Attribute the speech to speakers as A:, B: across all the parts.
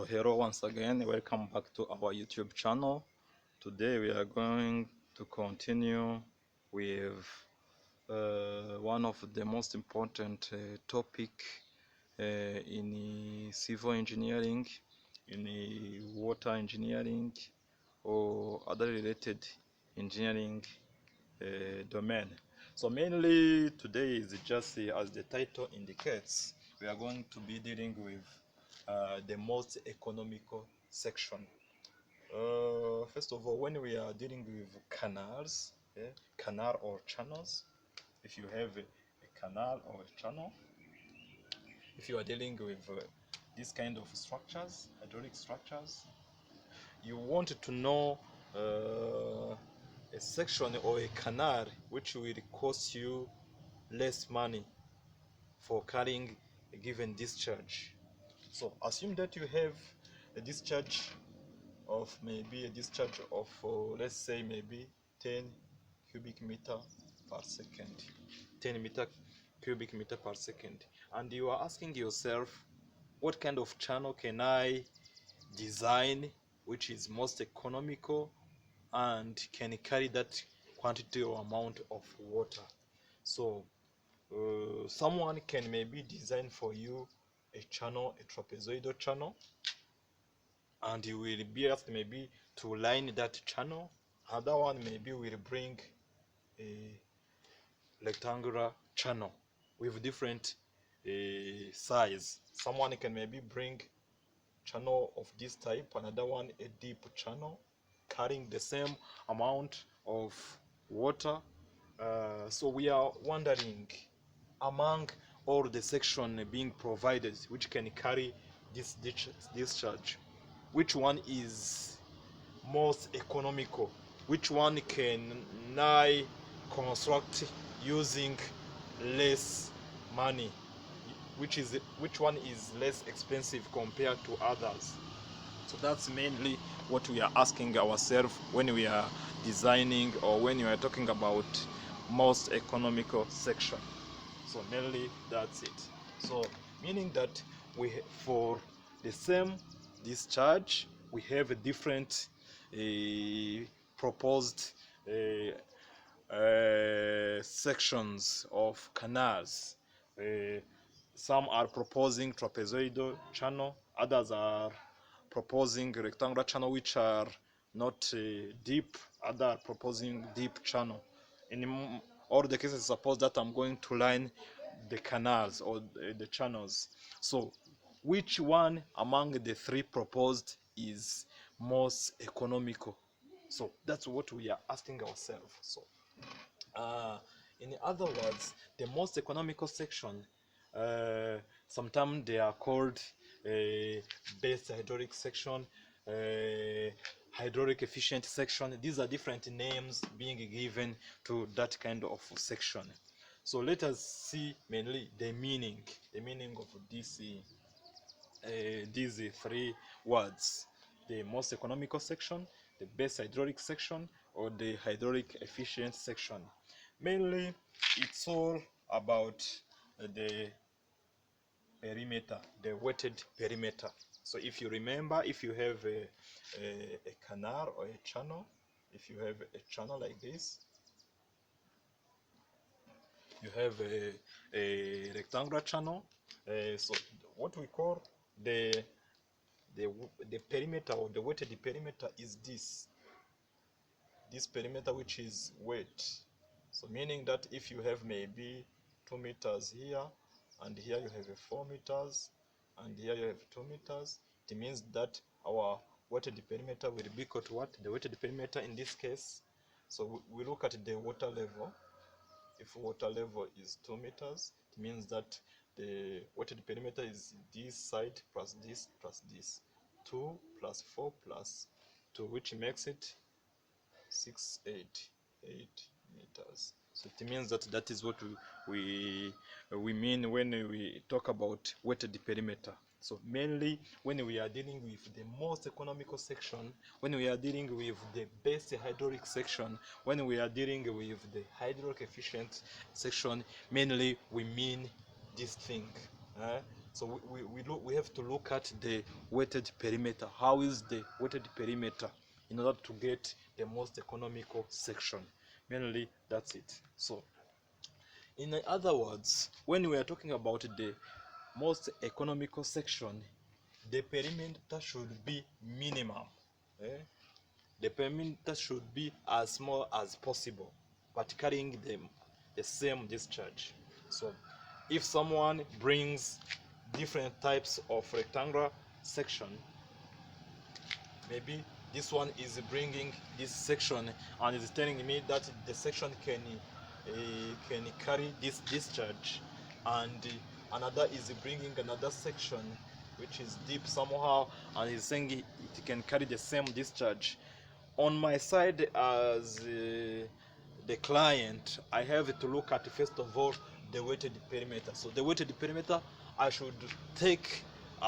A: So hello once again, welcome back to our YouTube channel. Today we are going to continue with one of the most important topic in civil engineering, in water engineering, or other related engineering domain. So mainly today is just as the title indicates, we are going to be dealing with the most economical section. First of all, when we are dealing with canals, canal or channels, if you have a canal or a channel, if you are dealing with this kind of structures, hydraulic structures, you want to know a section or a canal which will cost you less money for carrying a given discharge. So assume that you have a discharge of let's say maybe 10 cubic meter per second, cubic meter per second, and you are asking yourself, what kind of channel can I design which is most economical and can carry that quantity or amount of water? So someone can maybe design for you a channel, a trapezoidal channel, and you will be asked maybe to line that channel. Another one maybe will bring a rectangular channel with different size. Someone can maybe bring channel of this type, another one a deep channel carrying the same amount of water. So we are wondering, among all the section being provided which can carry this discharge, which one is most economical, which one can I construct using less money, which one is less expensive compared to others? So that's mainly what we are asking ourselves when we are designing or when we are talking about most economical section. So mainly that's it. So meaning that for the same discharge we have a different proposed sections of canals. Some are proposing trapezoidal channel, others are proposing rectangular channel which are not deep, other are proposing deep channel. In all the cases, suppose that I'm going to line the canals or the channels. So which one among the three proposed is most economical? So that's what we are asking ourselves. So in other words, the most economical section, sometimes they are called best hydraulic section, hydraulic efficient section. These are different names being given to that kind of section. So let us see mainly the meaning of these three words: the most economical section, the best hydraulic section, or the hydraulic efficient section. Mainly, it's all about the perimeter, the weighted perimeter. So if you remember, if you have a canal or a channel, if you have a channel like this, you have a rectangular channel. So what we call the the the perimeter, or the weighted perimeter, is this perimeter which is weight. So meaning that if you have maybe 2 meters here, and here you have 4 meters, and here you have 2 meters, it means that our weighted perimeter will be equal to what? The weighted perimeter in this case. So we look at the water level. If water level is 2 meters, it means that the weighted perimeter is this side plus this plus this. 2 plus 4 plus 2, which makes it 8 meters. So it means that that is what we mean when we talk about weighted perimeter. So mainly when we are dealing with the most economical section, when we are dealing with the best hydraulic section, when we are dealing with the hydraulic efficient section, mainly we mean this thing. So we have to look at the weighted perimeter. How is the weighted perimeter in order to get the most economical section? Mainly, that's it. So, in other words, when we are talking about the most economical section, the perimeter should be minimum. Eh? The perimeter should be as small as possible, but carrying the same discharge. So if someone brings different types of rectangular section, maybe this one is bringing this section and is telling me that the section can carry this discharge, and another is bringing another section which is deep somehow and is saying it can carry the same discharge. On my side as the client, I have to look at first of all the weighted perimeter. So the weighted perimeter, I should take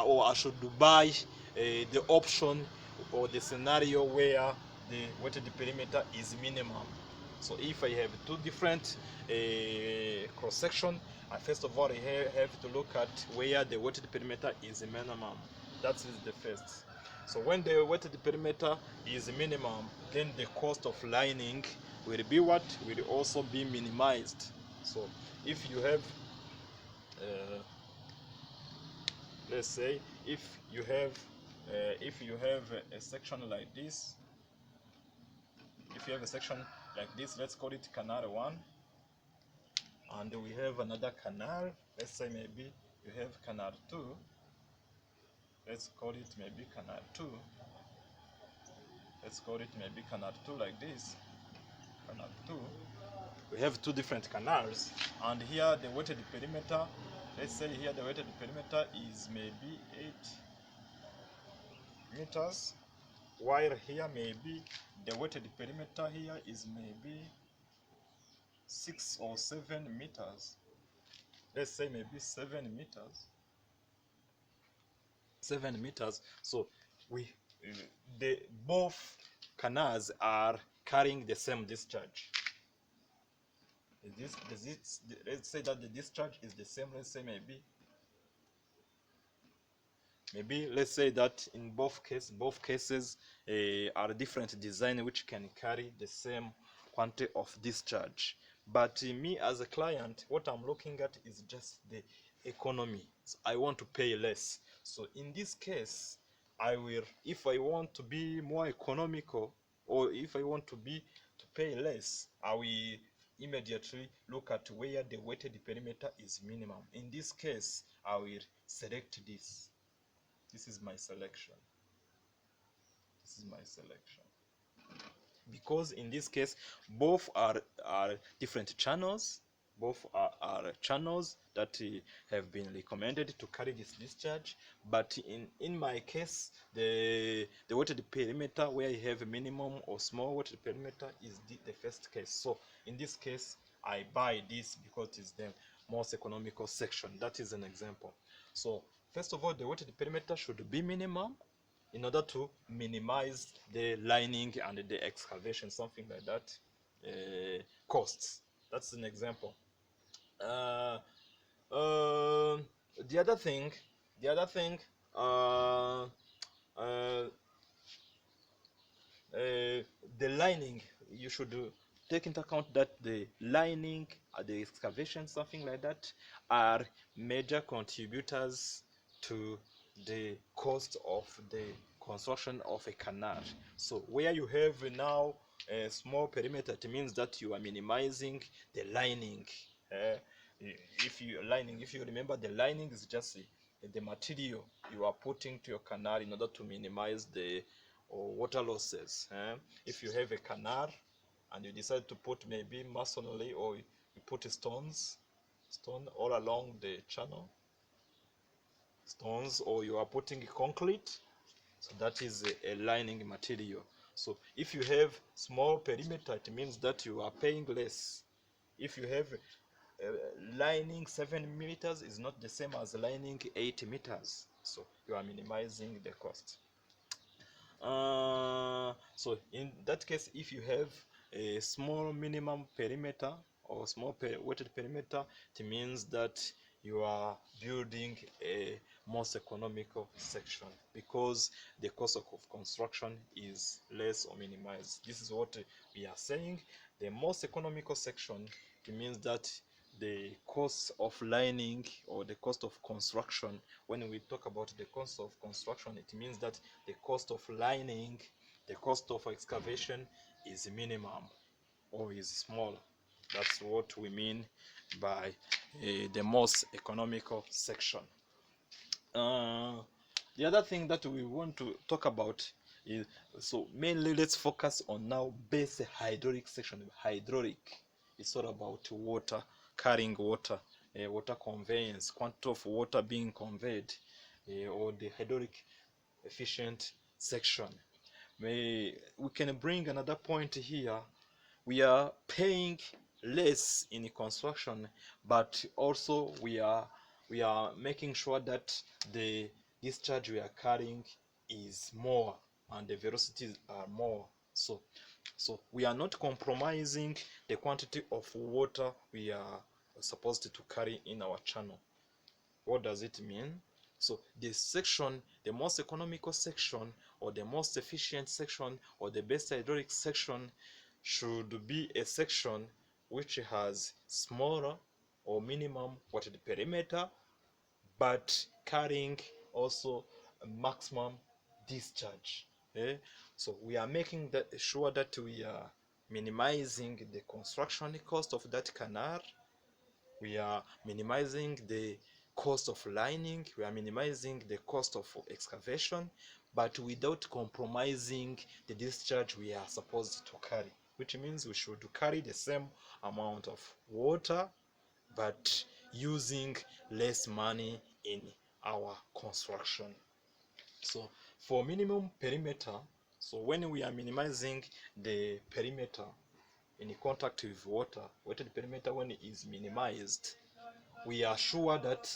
A: or I should buy the option or the scenario where the weighted perimeter is minimum. So if I have two different cross section, I first of all I have to look at where the weighted perimeter is minimum. That is the first. So when the weighted perimeter is minimum, then the cost of lining will be what? Will also be minimized. So if you have, let's say, if you have a section like this, if you have a section like this, let's call it canal 1, and we have another canal, let's say maybe you have canal 2, let's call it maybe canal 2, let's call it maybe canal 2 like this, canal 2. We have two different canals, and here the weighted perimeter, let's say here the weighted perimeter is maybe 8 meters, while here maybe the weighted perimeter here is maybe 6 or 7 meters. Let's say maybe 7 meters. 7 meters. So we the both canals are carrying the same discharge. Let's say that the discharge is the same. Let's say maybe let's say that in both cases are different design which can carry the same quantity of discharge. But me as a client, what I'm looking at is just the economy. So I want to pay less. So in this case, I will, if I want to be more economical, or if I want to pay less, I will immediately look at where the weighted perimeter is minimum. In this case, I will select this. This is my selection. This is my selection. Because in this case, both are different channels. Both are channels that have been recommended to carry this discharge. But in my case, the weighted perimeter where you have a minimum or small weighted perimeter is the first case. So in this case, I buy this because it's the most economical section. That is an example. So first of all, the weighted perimeter should be minimum in order to minimize the lining and the excavation, something like that, costs. That's an example. Uh, uh, the other thing, the other thing, uh, uh, the lining, you should take into account that the lining, the excavation, something like that, are major contributors to the cost of the construction of a canal. So where you have now a small perimeter, it means that you are minimizing the lining. Uh, if you remember, the lining is just the material you are putting to your canal in order to minimize the or water losses. If you have a canal and you decide to put maybe masonry, or you put stone all along the channel, stones, or you are putting concrete, so that is a lining material. So if you have small perimeter, it means that you are paying less. If you have lining 7 meters is not the same as lining 8 meters, so you are minimizing the cost. So in that case, if you have a small minimum perimeter or small weighted perimeter, it means that you are building a most economical section because the cost of construction is less or minimized. This is what we are saying. The most economical section, it means that the cost of lining or the cost of construction, when we talk about the cost of construction, it means that the cost of lining, the cost of excavation is minimum or is small. That's what we mean by the most economical section. The other thing that we want to talk about is, so mainly let's focus on now basic hydraulic section. Hydraulic is all about water, carrying water, water conveyance, quantity of water being conveyed, or the hydraulic efficient section. We can bring another point here. We are paying less in construction, but also we are making sure that the discharge we are carrying is more and the velocities are more. So we are not compromising the quantity of water we are supposed to carry in our channel. What does it mean? So the section, the most economical section, or the most efficient section, or the best hydraulic section should be a section which has smaller or minimum water perimeter, but carrying also a maximum discharge. So we are making that sure that we are minimizing the construction cost of that canal. We are minimizing the cost of lining, we are minimizing the cost of excavation, but without compromising the discharge we are supposed to carry, which means we should carry the same amount of water but using less money in our construction. So for minimum perimeter, so when we are minimizing the perimeter in contact with water, weighted perimeter, when it is minimized, we are sure that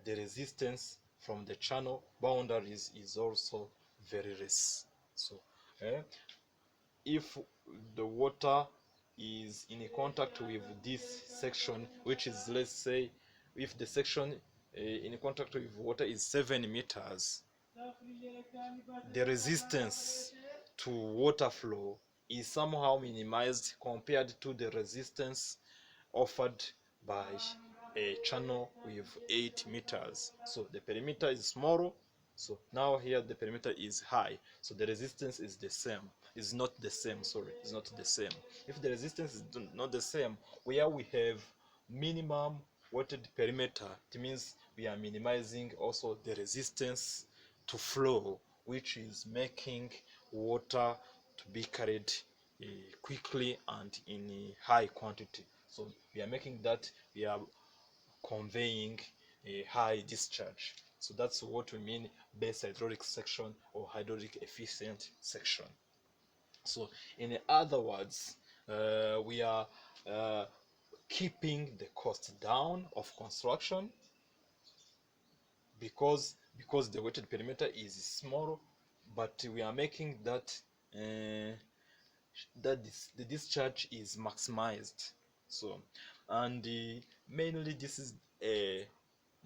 A: the resistance from the channel boundaries is also very less. So if the water is in contact with this section, which is, let's say, if the section in contact with water is 7 meters, the resistance to water flow is somehow minimized compared to the resistance offered by a channel with 8 meters. So the perimeter is small, so now here the perimeter is high, so the resistance is the same. Is not the same, sorry, it's not the same. If the resistance is not the same, where we have minimum weighted perimeter, it means we are minimizing also the resistance to flow, which is making water to be carried quickly and in a high quantity. So we are making that we are conveying a high discharge. So that's what we mean base hydraulic section or hydraulic efficient section. So in other words, we are keeping the cost down of construction because the weighted perimeter is small, but we are making that the discharge is maximized. So, and mainly this is an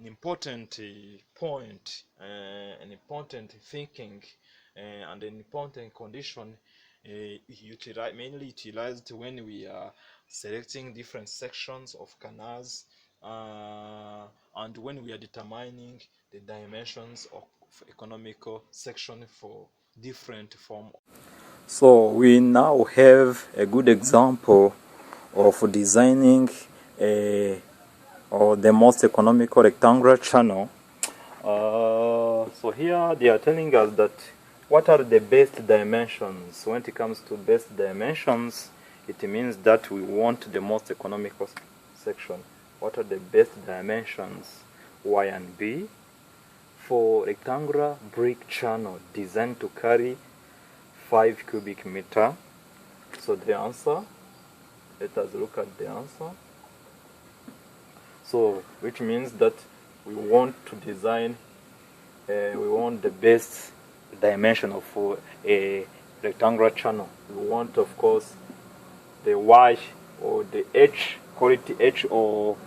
A: important point, an important thinking, and an important condition mainly utilized when we are selecting different sections of canals, and when we are determining the dimensions of economical section for different form. So we now have a good example of designing a or the most economical rectangular channel. So here they are telling us that what are the best dimensions. When it comes to best dimensions, it means that we want the most economical section. What are the best dimensions? Y and B for rectangular brick channel designed to carry 5 cubic meter. So the answer, let us look at the answer. So which means that we want to design, we want the best dimension of a rectangular channel. We want, of course, the Y or the H, call it H or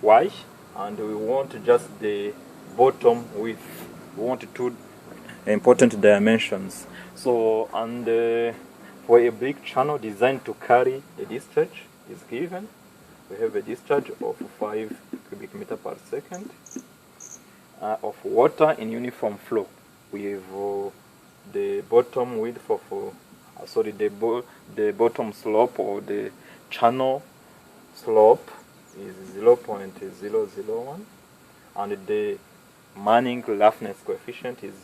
A: Y. and we want just the bottom width. We want two important dimensions. So, and for a big channel designed to carry a discharge is given. We have a discharge of 5 cubic meter per second of water in uniform flow. We have the bottom width of the bottom slope or the channel slope is 0.001, and the Manning roughness coefficient is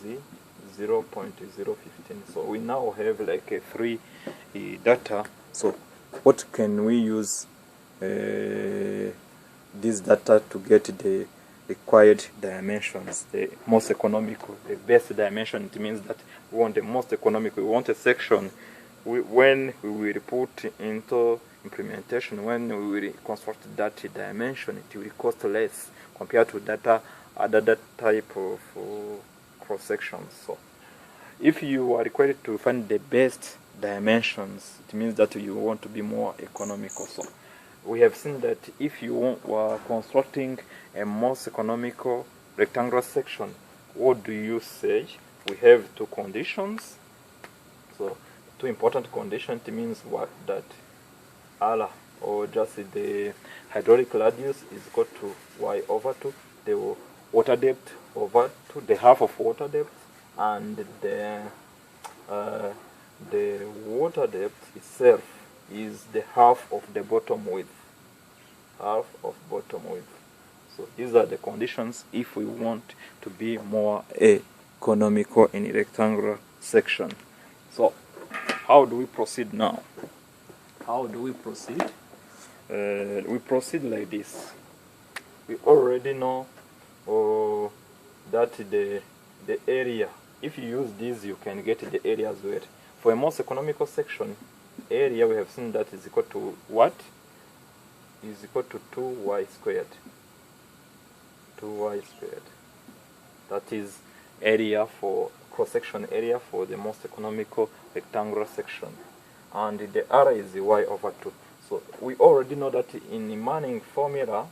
A: 0.015. So we now have like a three data. So what can we use this data to get the required dimensions, the most economical, the best dimension? It means that we want the most economical. We want a section when we will put into implementation, when we will construct that dimension, it will cost less compared to other type of cross sections. So if you are required to find the best dimensions, it means that you want to be more economical. So we have seen that if you are constructing a most economical rectangular section, what do you say? We have two conditions. So two important conditions. It means what? That R, or just the hydraulic radius, is equal to y over 2, the water depth over 2, the half of water depth, and the water depth itself is the half of the bottom width. Half of bottom width. So these are the conditions if we want to be more economical in a rectangular section. So how do we proceed now? How do we proceed? We proceed like this. We already know that the area, if you use this, you can get the area as well. For a most economical section, area, we have seen that is equal to what? Is equal to 2y squared. 2y squared. That is area for cross-section area for the most economical rectangular section. And the R is the y over 2. So we already know that in the Manning formula,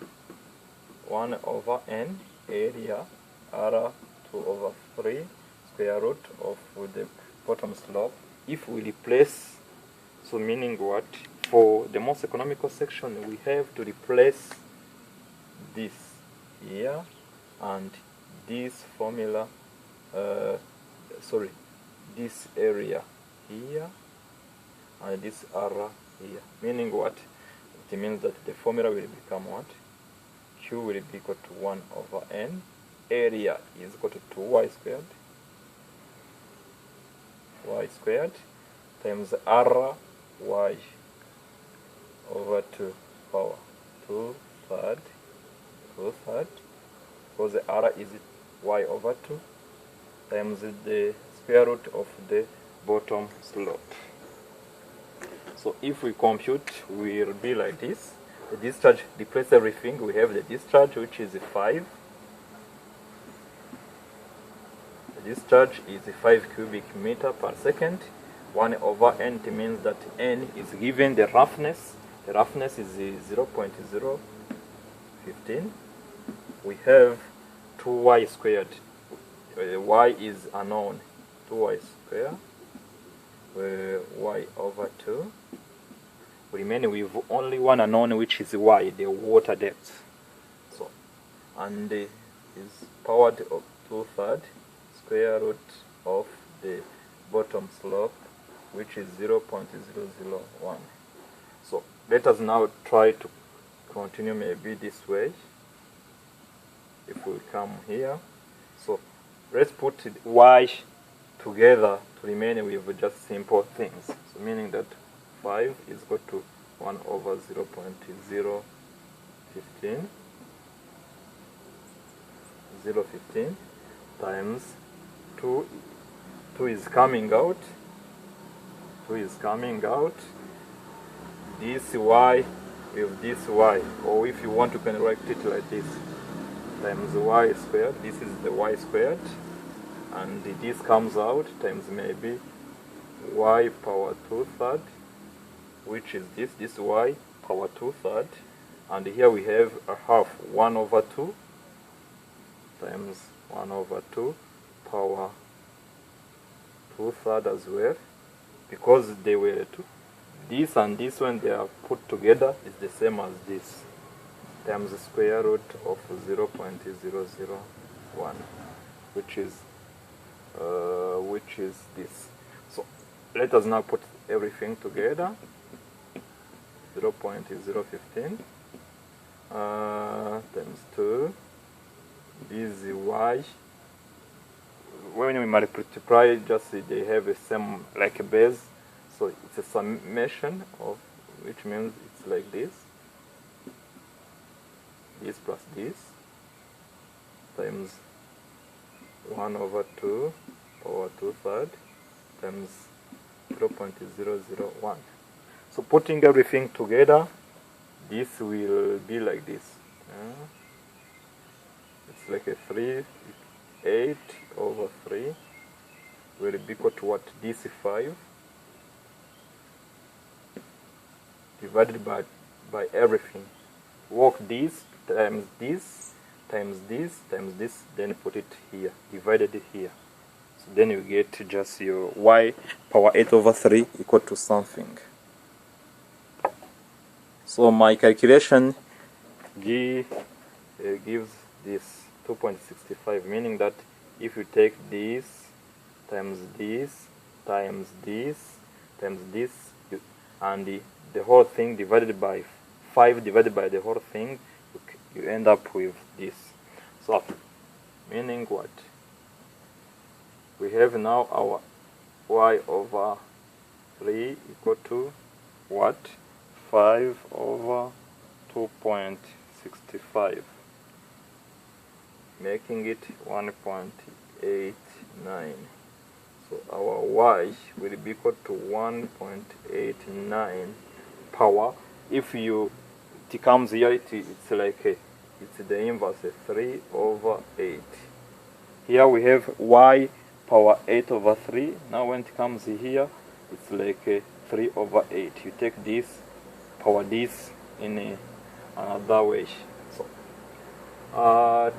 A: 1 over n area R 2 over 3 square root of the bottom slope. If we replace, so meaning what? For the most economical section, we have to replace this here and this formula, this area here and this R here. Meaning what? It means that the formula will become what? Q will be equal to 1 over n. Area is equal to 2y squared. Y squared times R y over 2 power 2 third, because the R is y over 2 times the square root of the bottom slope. So if we compute, we will be like this. The discharge, replace everything. We have the discharge, which is 5. The discharge is 5 cubic meter per second. 1 over n means that n is given the roughness. The roughness is 0.015. We have 2y squared. Y is unknown. 2y squared. Y over 2. We remain with only one unknown, which is y, the water depth. So, and is powered of 2/3 square root of the bottom slope, which is 0.001. So let us now try to continue maybe this way. If we come here, so let's put y together to remain with just simple things. So meaning that 5 is equal to 1 over 0.015 times 2 is coming out. 2 is coming out. This y with this y, or if you want, you can write it like this, times y squared. This is the y squared, and this comes out times maybe y power 2/3, which is this y power 2/3, and here we have a half 1/2 times 1/2 power 2/3 as well, because they were two. This and this, when they are put together, is the same as this, times the square root of 0.001, which is this. So let us now put everything together. 0.015 times 2. This is y. When we multiply, just they have the same like a base, so it's a summation of, which means it's like this plus this times 1/2 power 2/3 times 0.001. So putting everything together, this will be like this. It's like a 8/3 will be equal to what? This 5 divided by everything. Work this times this times this times this, then put it here, divided here. So then you get just your y power 8/3 equal to something. So my calculation gives this 2.65, meaning that if you take this times this times this times this and the whole thing divided by 5 divided by the whole thing, you end up with this. So meaning what? We have now our y/3 equal to what? 5/2.65, making it 1.89. So our y will be equal to 1.89 power. If it comes here, it's like it's the inverse, 3/8. Here we have y power 8/3. Now when it comes here, it's like 3/8. You take this, power this in another way. So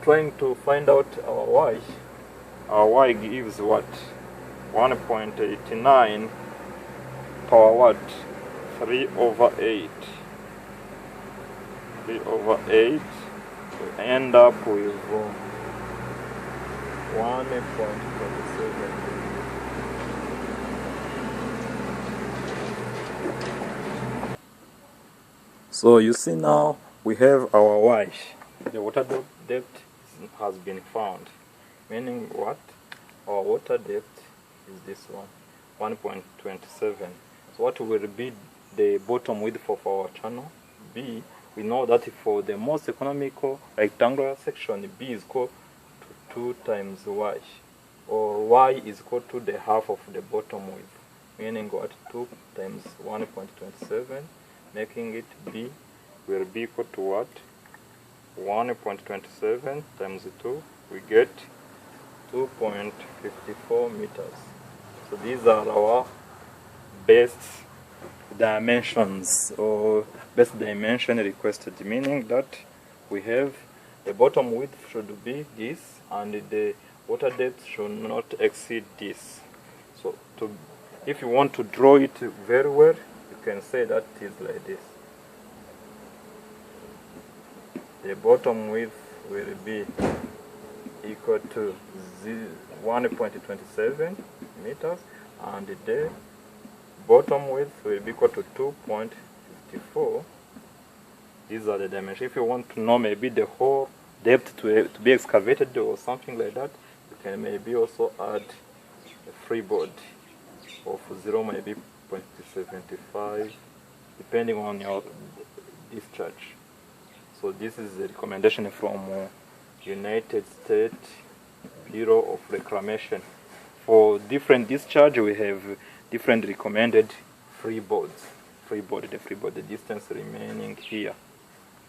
A: trying to find out our y gives what? 1.89 power what? 3/8. 3/8. We end up with 1.27. So you see now we have our y. The water depth has been found, meaning what? Our water depth is this one, 1.27. So what will be the bottom width of our channel? B. We know that for the most economical rectangular section, B is equal to 2 times y, or y is equal to the half of the bottom width, meaning what? 2 times 1.27, making it B will be equal to what? 1.27 times 2, we get 2.54 meters. So these are our best dimensions, or best dimension requested, meaning that we have the bottom width should be this and the water depth should not exceed this. So if you want to draw it very well, you can say that it is like this. The bottom width will be equal to 1.27 meters and the bottom width will be equal to 2.54. These are the dimensions. If you want to know maybe the whole depth to be excavated or something like that, you can maybe also add a freeboard of 0, maybe 0.75, depending on your discharge. So this is a recommendation from United States Bureau of Reclamation. For different discharge, we have different recommended freeboards. The distance remaining here.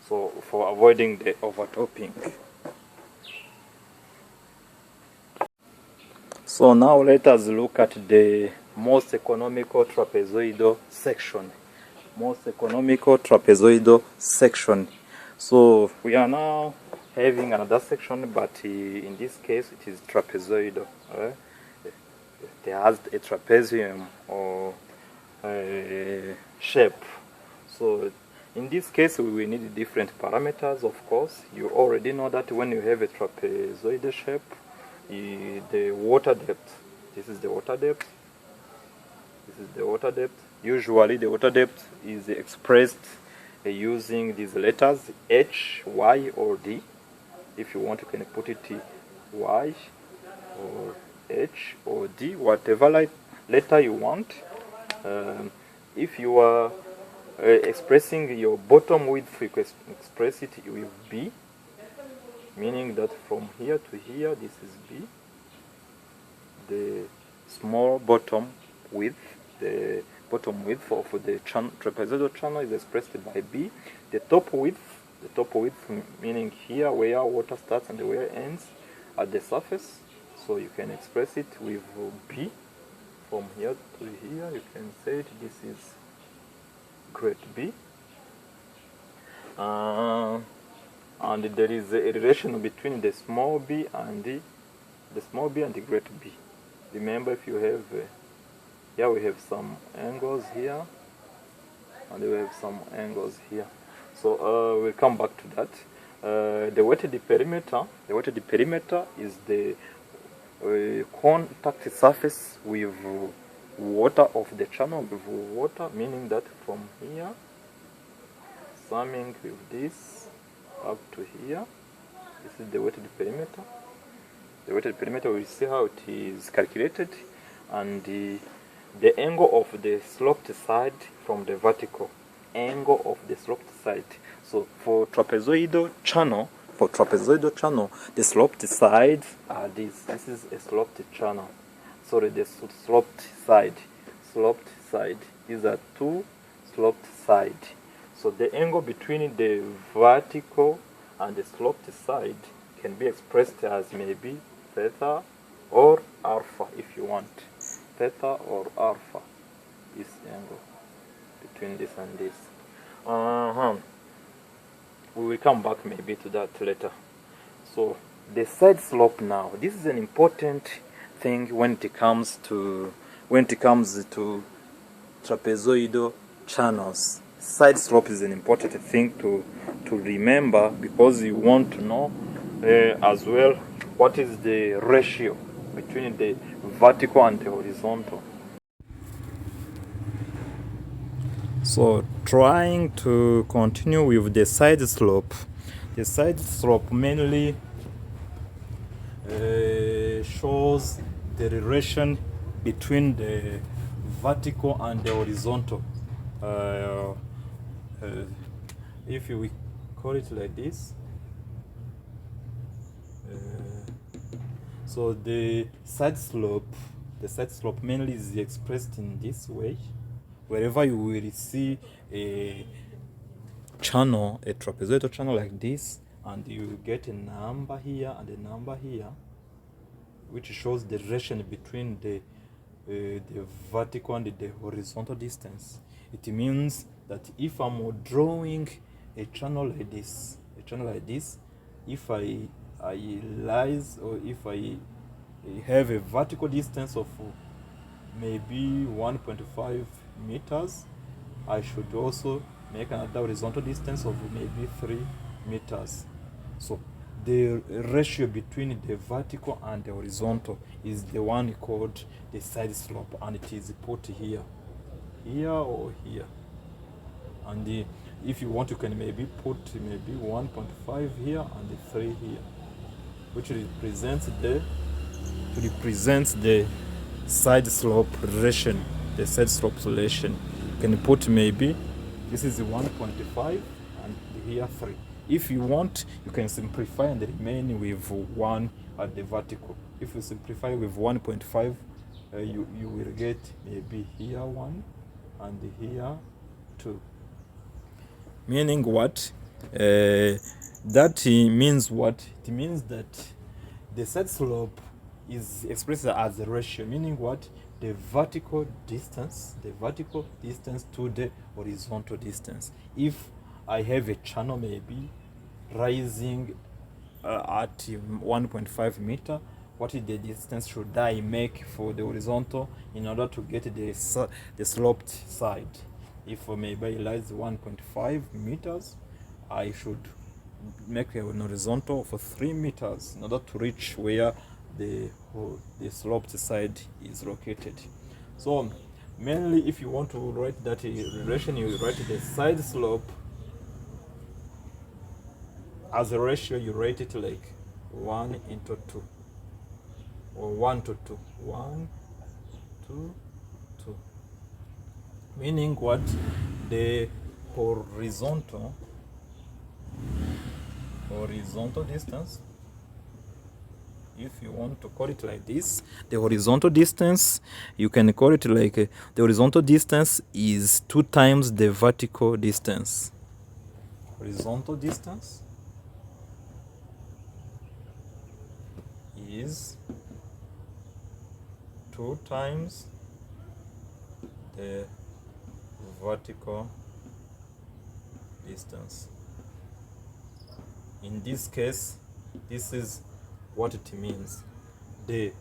A: So for avoiding the overtopping. So now let us look at the most economical trapezoidal section. So we are now having another section, but in this case it is trapezoidal. It has a trapezium or shape. So in this case we will need different parameters, of course. You already know that when you have a trapezoidal shape, the water depth, this is the water depth, this is the water depth. Usually the water depth is expressed using these letters H, Y, or D. If you want, you can put it Y or H or D, whatever letter you want. If you are expressing your bottom width, you can express it with B, meaning that from here to here, this is B. The small bottom width, the bottom width of the trapezoidal channel is expressed by B. The top width meaning here where water starts and where it ends at the surface. So you can express it with B. From here to here, you can say this is great B. And there is a relation between the small b and the great B. Remember, if you have here we have some angles here, and we have some angles here. So we'll come back to that. The weighted perimeter is the contact surface with water of the channel, with water, meaning that from here, summing with this up to here, this is the weighted perimeter. The weighted perimeter, we'll see how it is calculated, and the angle of the sloped side from the vertical angle of the sloped side. So for trapezoidal channel, the sloped sides are this. This is a sloped channel. Sorry, the sloped side. These are two sloped sides. So the angle between the vertical and the sloped side can be expressed as maybe theta or alpha if you want. Theta or alpha, this angle between this and this. We will come back maybe to that later. So the side slope now, this is an important thing when it comes to trapezoidal channels. Side slope is an important thing to remember, because you want to know as well what is the ratio between the vertical and the horizontal. So trying to continue with the side slope mainly shows the relation between the vertical and the horizontal. If we call it like this, so the side slope mainly is expressed in this way. Wherever you will see a trapezoidal channel like this, and you will get a number here and a number here, which shows the relation between the vertical and the horizontal distance. It means that if I'm drawing a channel like this, if I rise, or if I have a vertical distance of maybe 1.5 meters, I should also make another horizontal distance of maybe 3 meters. So the ratio between the vertical and the horizontal is the one called the side slope, and it is put here or here. And if you want, you can maybe put maybe 1.5 here and 3 here, which represents the side slope relation. The side slope relation, you can put maybe this is 1.5 and here 3. If you want, you can simplify and remain with 1 at the vertical. If you simplify with 1.5, you will get maybe here 1 and here 2. Meaning what? That means what? It means that the side slope is expressed as a ratio, meaning what? The vertical distance to the horizontal distance. If I have a channel maybe rising at 1.5 meter, what is the distance should I make for the horizontal in order to get the sloped side? If maybe it lies 1.5 meters, I should make an horizontal for 3 meters in order to reach where the sloped side is located. So mainly if you want to write that relation, you write the side slope as a ratio, you rate it like 1 into 2 or 1 to 2, 1 to 2, meaning what? The horizontal distance, if you want to call it like this, the horizontal distance, you can call it like the horizontal distance is 2 times the vertical distance. Horizontal distance is 2 times the vertical distance. In this case, this is what it means. The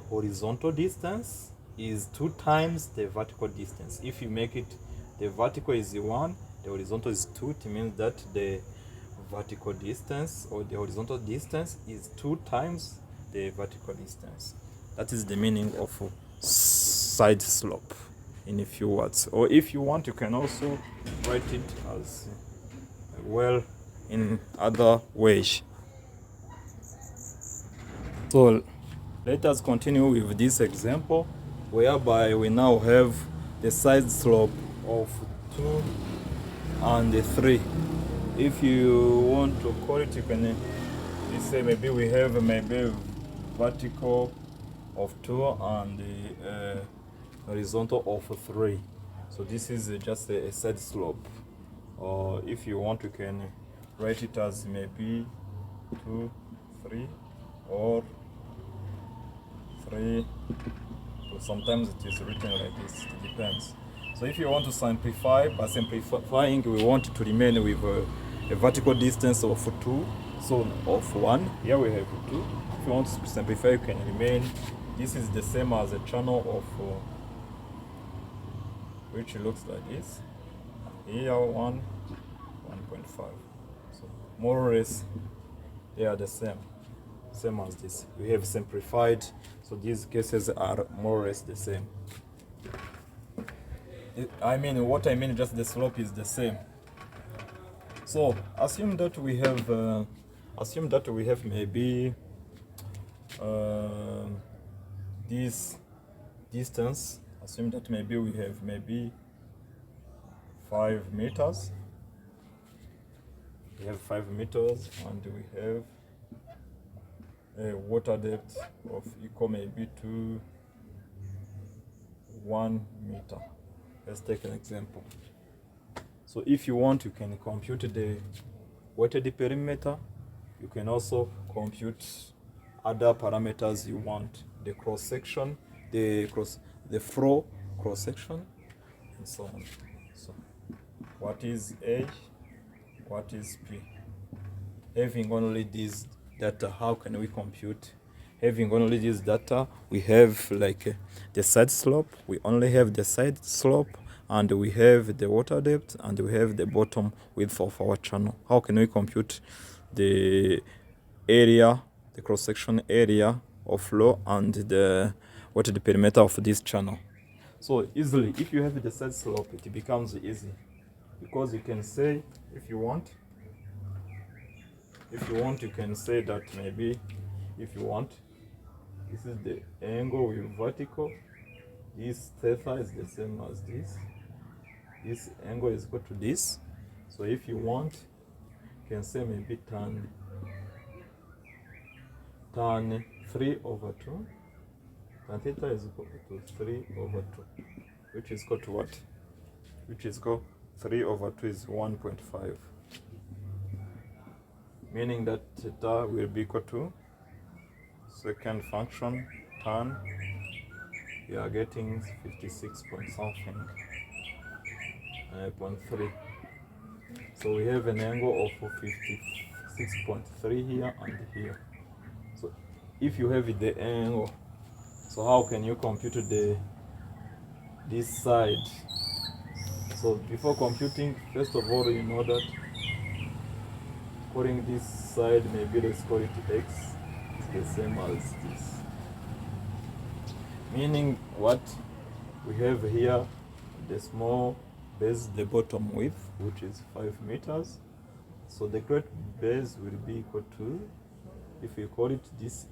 A: horizontal distance is 2 times the vertical distance. If you make it, the vertical is 1, the horizontal is 2, it means that the vertical distance or the horizontal distance is 2 times the vertical distance. That is the meaning of side slope in a few words. Or if you want, you can also write it as well in other ways. So let us continue with this example, whereby we now have the side slope of 2 and 3. If you want to call it, you can say maybe we have maybe vertical of 2 and the horizontal of 3. So this is just a side slope. Or if you want, you can write it as maybe 2, 3, or 3. So sometimes it is written like this, it depends. So if you want to simplify, by simplifying, we want to remain with a vertical distance of 2, so of 1. Here we have 2. If you want to simplify, you can remain. This is the same as a channel of which looks like this. Here 1, 1.5. So more or less they are the same as this. We have simplified, so these cases are more or less the same. What I mean, just the slope is the same. So assume that we have maybe this distance. Assume that maybe we have maybe 5 meters. We have 5 meters, and we have a water depth of equal maybe to 1 meter. Let's take an example. So if you want, you can compute the weighted perimeter. You can also compute other parameters you want, the cross section, the flow cross section, and so on. So what is A, what is P? Having only this data, how can we compute? Having only this data, we have like the side slope. We only have the side slope, and we have the water depth, and we have the bottom width of our channel. How can we compute the area, the cross-section area of flow, and what is the perimeter of this channel? So easily, if you have the side slope, it becomes easy, because you can say, if you want, you can say that maybe, if you want, this is the angle with vertical. This theta is the same as this. This angle is equal to this. So if you want, you can say maybe tan 3 over 2. Tan theta is equal to 3 over 2, which is equal to what? Which is equal 3 over 2 is 1.5. Meaning that theta will be equal to second function tan. We are getting 56 point something, 0.3. So we have an angle of 56.3 here and here. So if you have the angle, so how can you compute this side? So before computing, first of all, you know that calling this side, maybe let's call it x, is the same as this. Meaning what? We have here the small base, the bottom width, which is 5 meters. So the great base will be equal to, if we call it this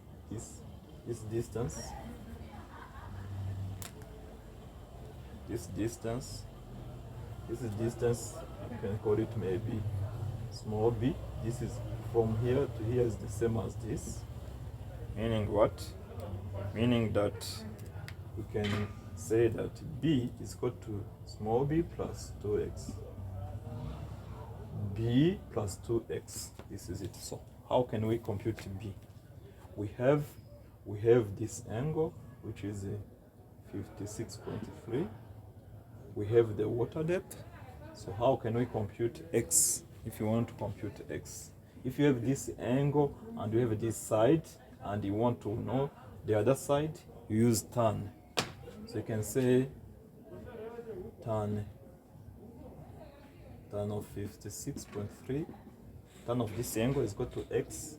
A: distance, this distance, you can call it maybe small b. This is from here to here is the same as this. Meaning what? Meaning that we can say that b is equal to small b plus 2x. b plus 2x. This is it. So how can we compute b? We have this angle, which is 56.3. We have the water depth. So how can we compute x if you want to compute x? If you have this angle and you have this side and you want to know the other side, you use tan. So you can say tan of 56.3, tan of this angle is equal to x,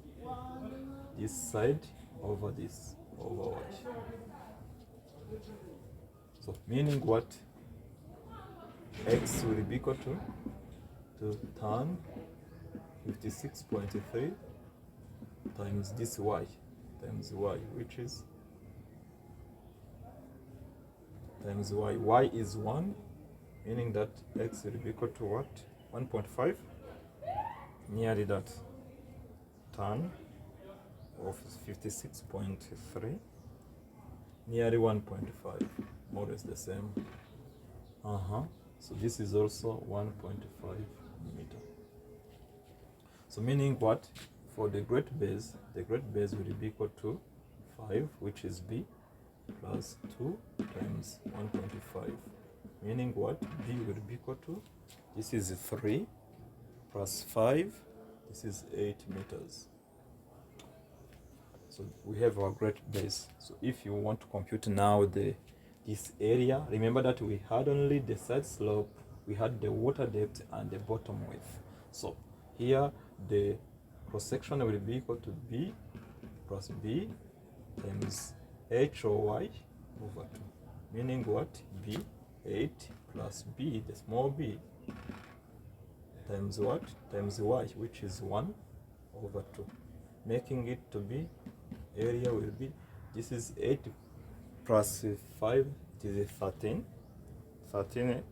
A: this side over this, over y. So meaning what? X will be equal to tan 56.3 times this y, which is times y. Y is 1, meaning that x will be equal to what? 1.5, nearly that. Tan of 56.3, nearly 1.5, more or less the same. So this is also 1.5 meter. So meaning what? For the great base will be equal to 5, which is b, plus 2 times 1.5. Meaning what? b will be equal to, this is 3 plus 5, this is 8 meters. So we have our great base. So if you want to compute now this area, remember that we had only the side slope, we had the water depth and the bottom width. So here the cross section will be equal to b plus b times h or y over 2. Meaning what? b, 8 plus b, the small b, times what? Times y, which is 1 over 2. Making it to be, area will be, this is 8 plus 5, it is 13. 13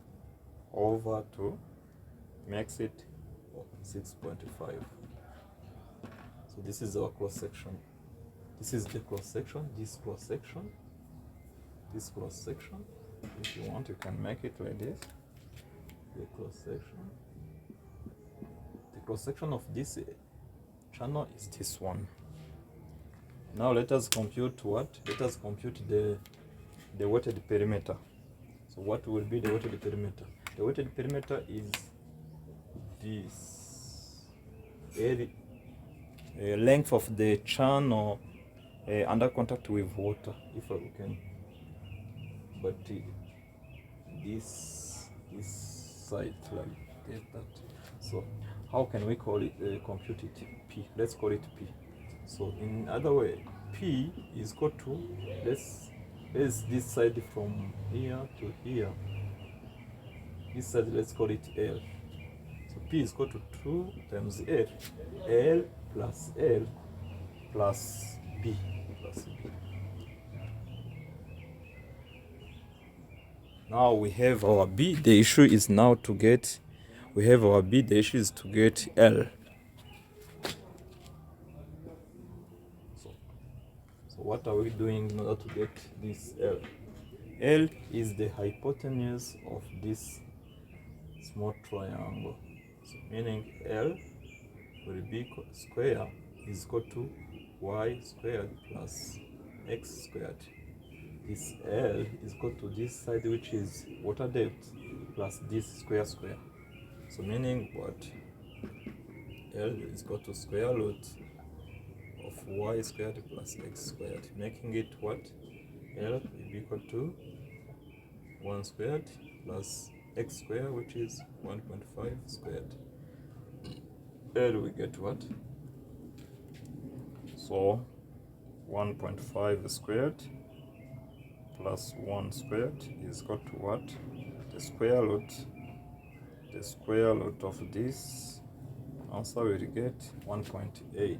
A: over 2 makes it 6.5. So this is our cross section. This is the cross section, this cross section, this cross section. If you want, you can make it like this. The cross section. The cross section of this channel is this one. Now let us compute what? Let us compute the weighted perimeter. So what will be the weighted perimeter? The weighted perimeter is this area, length of the channel under contact with water, if we can. But this side like that. So how can we call it? Compute it? P. Let's call it P. So in other way, P is equal to, let's this side from here to here. This side, let's call it L. So P is equal to 2 times L. L plus B plus B. Now we have our B. The issue is now to get, we have our B. The issue is to get L. So what are we doing in order to get this L? L is the hypotenuse of this small triangle. So meaning L will be square is equal to y squared plus x squared. This L is equal to this side, which is water depth, plus this square. So meaning what? L is equal to square root of y squared plus x squared, making it what? L will be equal to 1 squared plus x squared, which is 1.5 squared. L we get what? So 1.5 squared plus 1 squared is equal to what? The square root of this answer will get 1.8.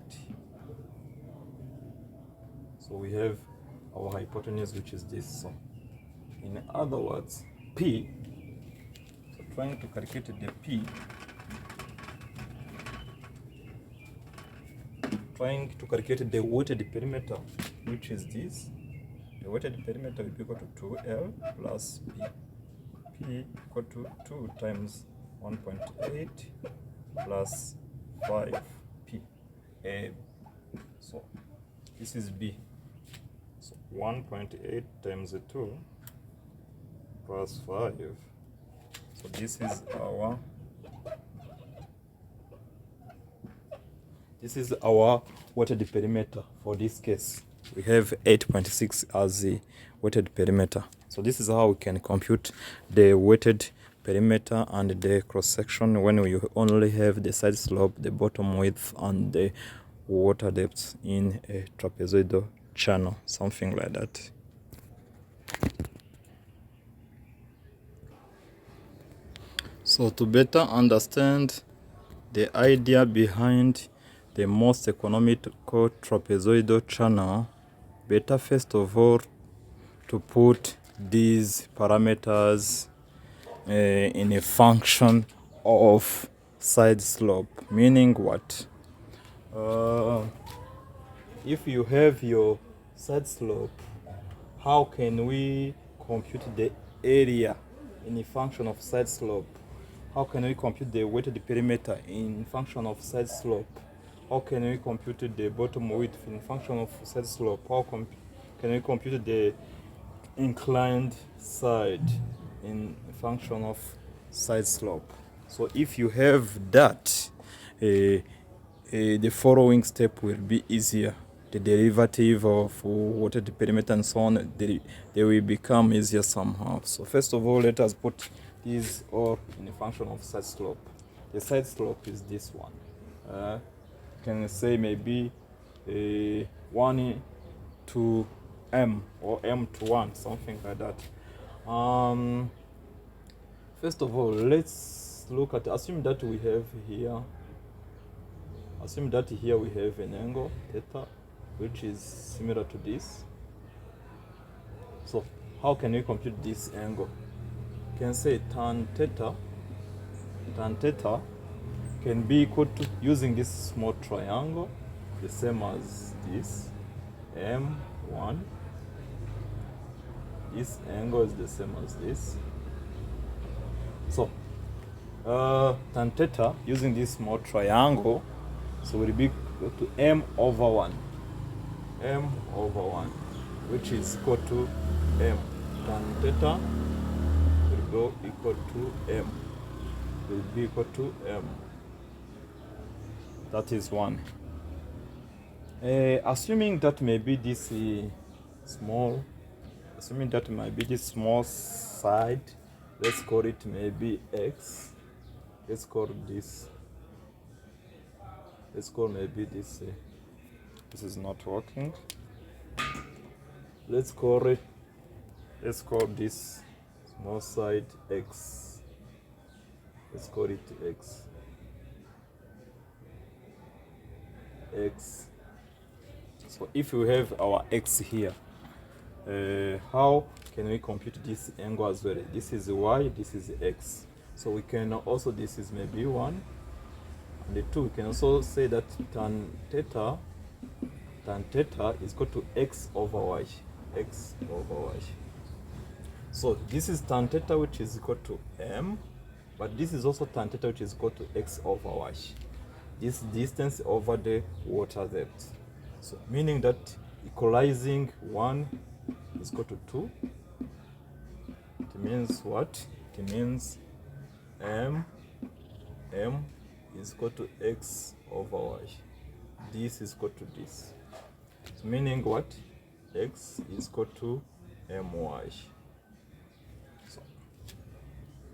A: So we have our hypotenuse, which is this. So in other words, P, so trying to calculate the P, trying to calculate the weighted perimeter, which is this. The weighted perimeter will be equal to 2L plus P. P equal to 2 times 1.8 plus 5P. So this is B. So 1.8 times 2 plus 5. So this is our weighted perimeter for this case. We have 8.6 as the weighted perimeter. So this is how we can compute the weighted perimeter and the cross section when we only have the side slope, the bottom width, and the water depth in a trapezoidal channel, something like that. So to better understand the idea behind the most economical trapezoidal channel, better first of all to put these parameters in a function of side slope, meaning what? If you have your side slope, how can we compute the area in a function of side slope? How can we compute the weighted perimeter in function of side slope? How can we compute the bottom width in function of side slope? How can we compute the inclined side in function of side slope? So if you have that, the following step will be easier. The derivative of weighted perimeter and so on, they will become easier somehow. So first of all, let us put these all in a function of side slope. The side slope is this one. Can say maybe 1 to m or m to 1, something like that. First of all, let's look at, assume that we have here we have an angle theta which is similar to this. So how can we compute this angle? You can say tan theta can be equal to, using this small triangle, the same as this m1. This angle is the same as this. So tan theta using this small triangle, so will be equal to m over 1, which is equal to m. Tan theta will go equal to m, will be equal to m. That is 1. Assuming that maybe this small, side, let's call it maybe x. Let's call maybe this. This is not working. Let's call this small side x. Let's call it x. So if we have our x here, how can we compute this angle as well? This is y, this is x. So we can also, this is maybe 1 and the 2. We can also say that tan theta is equal to x over y. So this is tan theta, which is equal to m, but this is also tan theta, which is equal to x over y. This distance over the water depth. So meaning that equalizing 1 is equal to 2. It means what? It means m is equal to x over y. This is equal to this. So meaning what? X is equal to my. So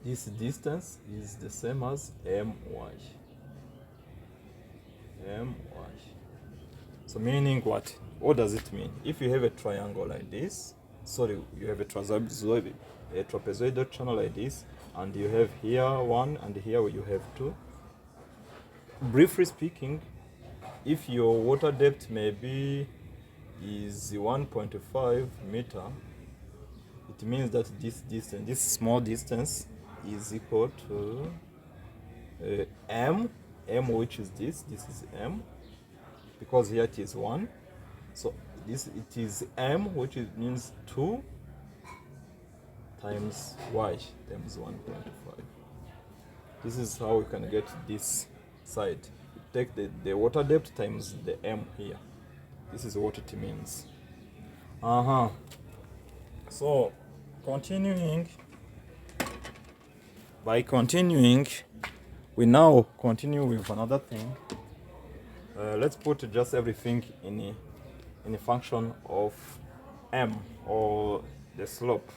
A: this distance is the same as my. So meaning what? What does it mean? If you have a triangle like this, sorry, you have a trapezoidal channel like this, and you have here one and here you have two. Briefly speaking, if your water depth maybe is 1.5 meter, it means that this distance, this small distance, is equal to m, which is this is m, because here it is 1. So this, it is m, which means 2 times y times 1.5. This is how we can get this side. Take the water depth times the m here. This is what it means. So continuing, we now continue with another thing. Let's put just everything in a function of m, or the slope.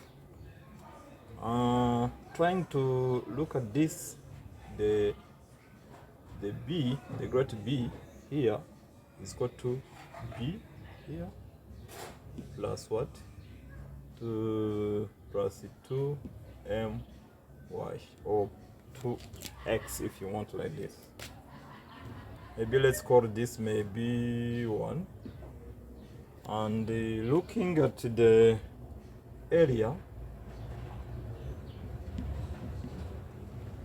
A: Trying to look at this, the b, the great B here is equal to b here plus what? Plus 2my, or 2x if you want, like this. Maybe let's call this maybe 1. And looking at the area,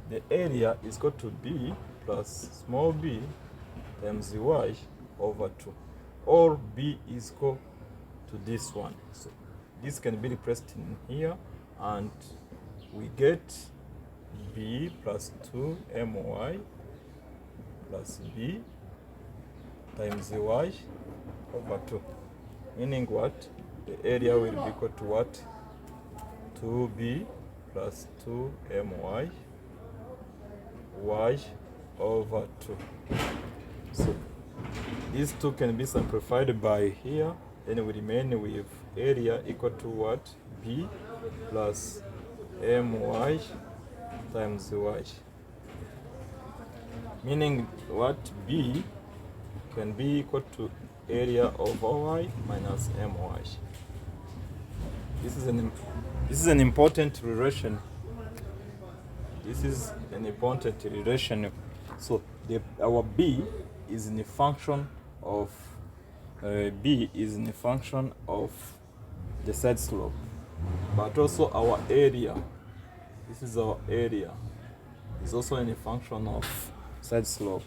A: the area is equal to b plus small b times y over 2, or b is equal to this one. So this can be replaced in here, and we get b plus 2my plus b times y over 2. Meaning what? The area will be equal to what? 2b plus 2my y over 2. So these two can be simplified by here. Then we remain with area equal to what? B plus my times y. Meaning what? B can be equal to area over y minus my. This is an important relation. This is an important relation. So our b is in a function of the side slope, but also our area. This is our area. Is also in a function of side slope.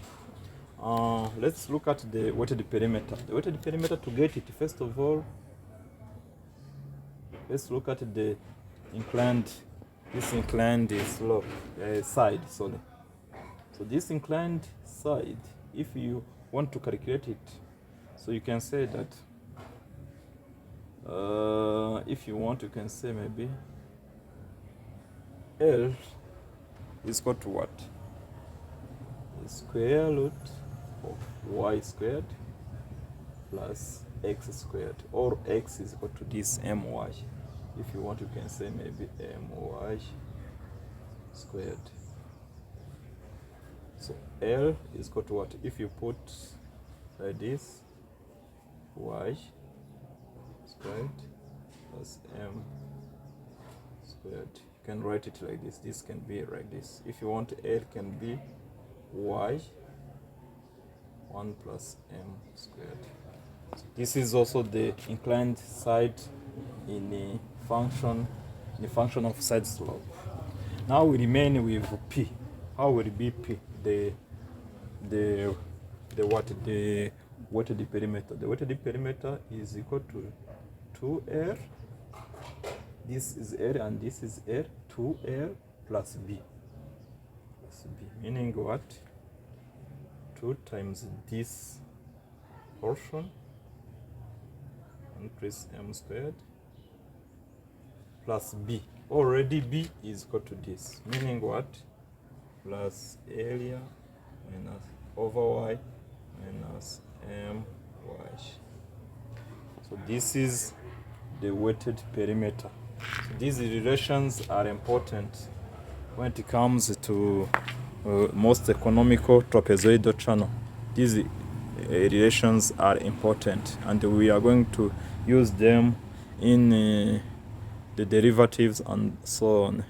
A: Let's look at the weighted perimeter. The weighted perimeter, to get it, first of all, let's look at the inclined slope side. Sorry. So this inclined side, if you want to calculate it, so you can say that if you want, you can say maybe L is equal to what? The square root of y squared plus x squared, or x is equal to this my. If you want, you can say maybe my squared. So L is equal to what? If you put like this, y squared plus m squared. You can write it like this. This can be like this. If you want, L can be y 1 plus m squared. So this is also the inclined side in a function of side slope. Now we remain with p. How will it be p? The weighted perimeter. The weighted perimeter is equal to 2r. This is r and this is r. 2r plus b. Meaning what? 2 times this portion increase m squared plus b. Already b is equal to this. Meaning what? Plus area minus over y minus my. So this is the weighted perimeter. So these relations are important when it comes to most economical trapezoidal channel. These relations are important, and we are going to use them in the derivatives and so on.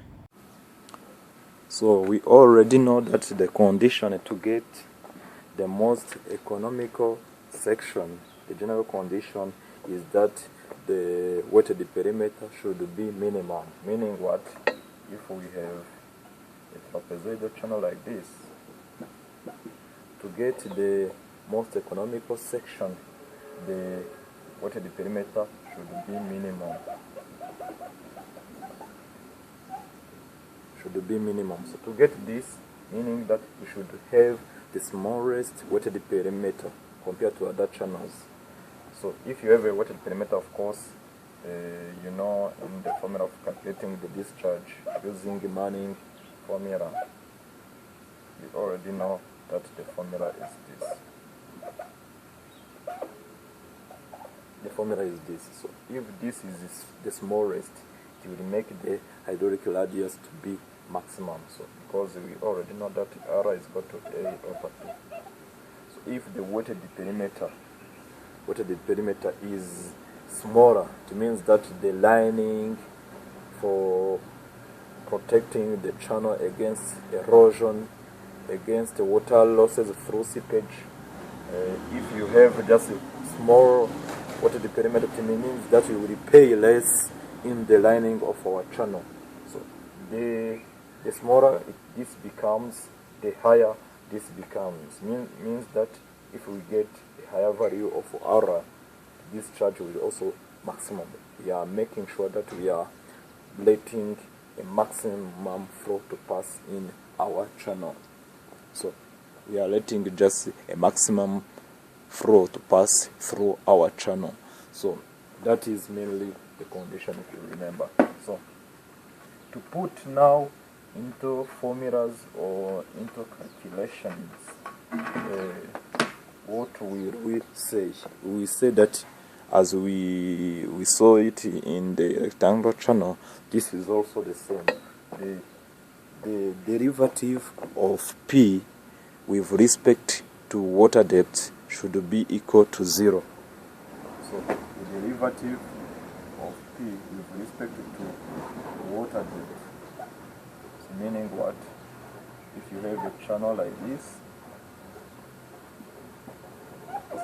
A: So we already know that the condition to get the most economical section, the general condition is that the weighted perimeter should be minimum. Meaning what? If we have a trapezoidal channel like this, to get the most economical section, the weighted perimeter should be minimum. Should be minimum. So to get this, meaning that we should have the smallest weighted perimeter compared to other channels. So if you have a weighted perimeter, of course, you know in the formula of calculating the discharge using Manning formula, we already know that the formula is this. The formula is this. So if this is the smallest, it will make the hydraulic radius to be maximum. So because we already know that R is equal to A over P. So if the weighted perimeter is smaller, it means that the lining for protecting the channel against erosion, against water losses through seepage, if you have just a small weighted perimeter, it means that you will pay less in the lining of our channel. So the smaller this becomes, the higher this becomes. Means that if we get a higher value of R, this charge will also maximum. We are making sure that we are letting a maximum flow to pass in our channel. So we are letting just a maximum flow to pass through our channel. So that is mainly the condition, if you remember. So to put now into formulas or into calculations, what will we say? We say that as we saw it in the rectangular channel, this is also the same. The derivative of P with respect to water depth should be equal to 0. So the derivative of P with respect to water depth, meaning what? If you have a channel like this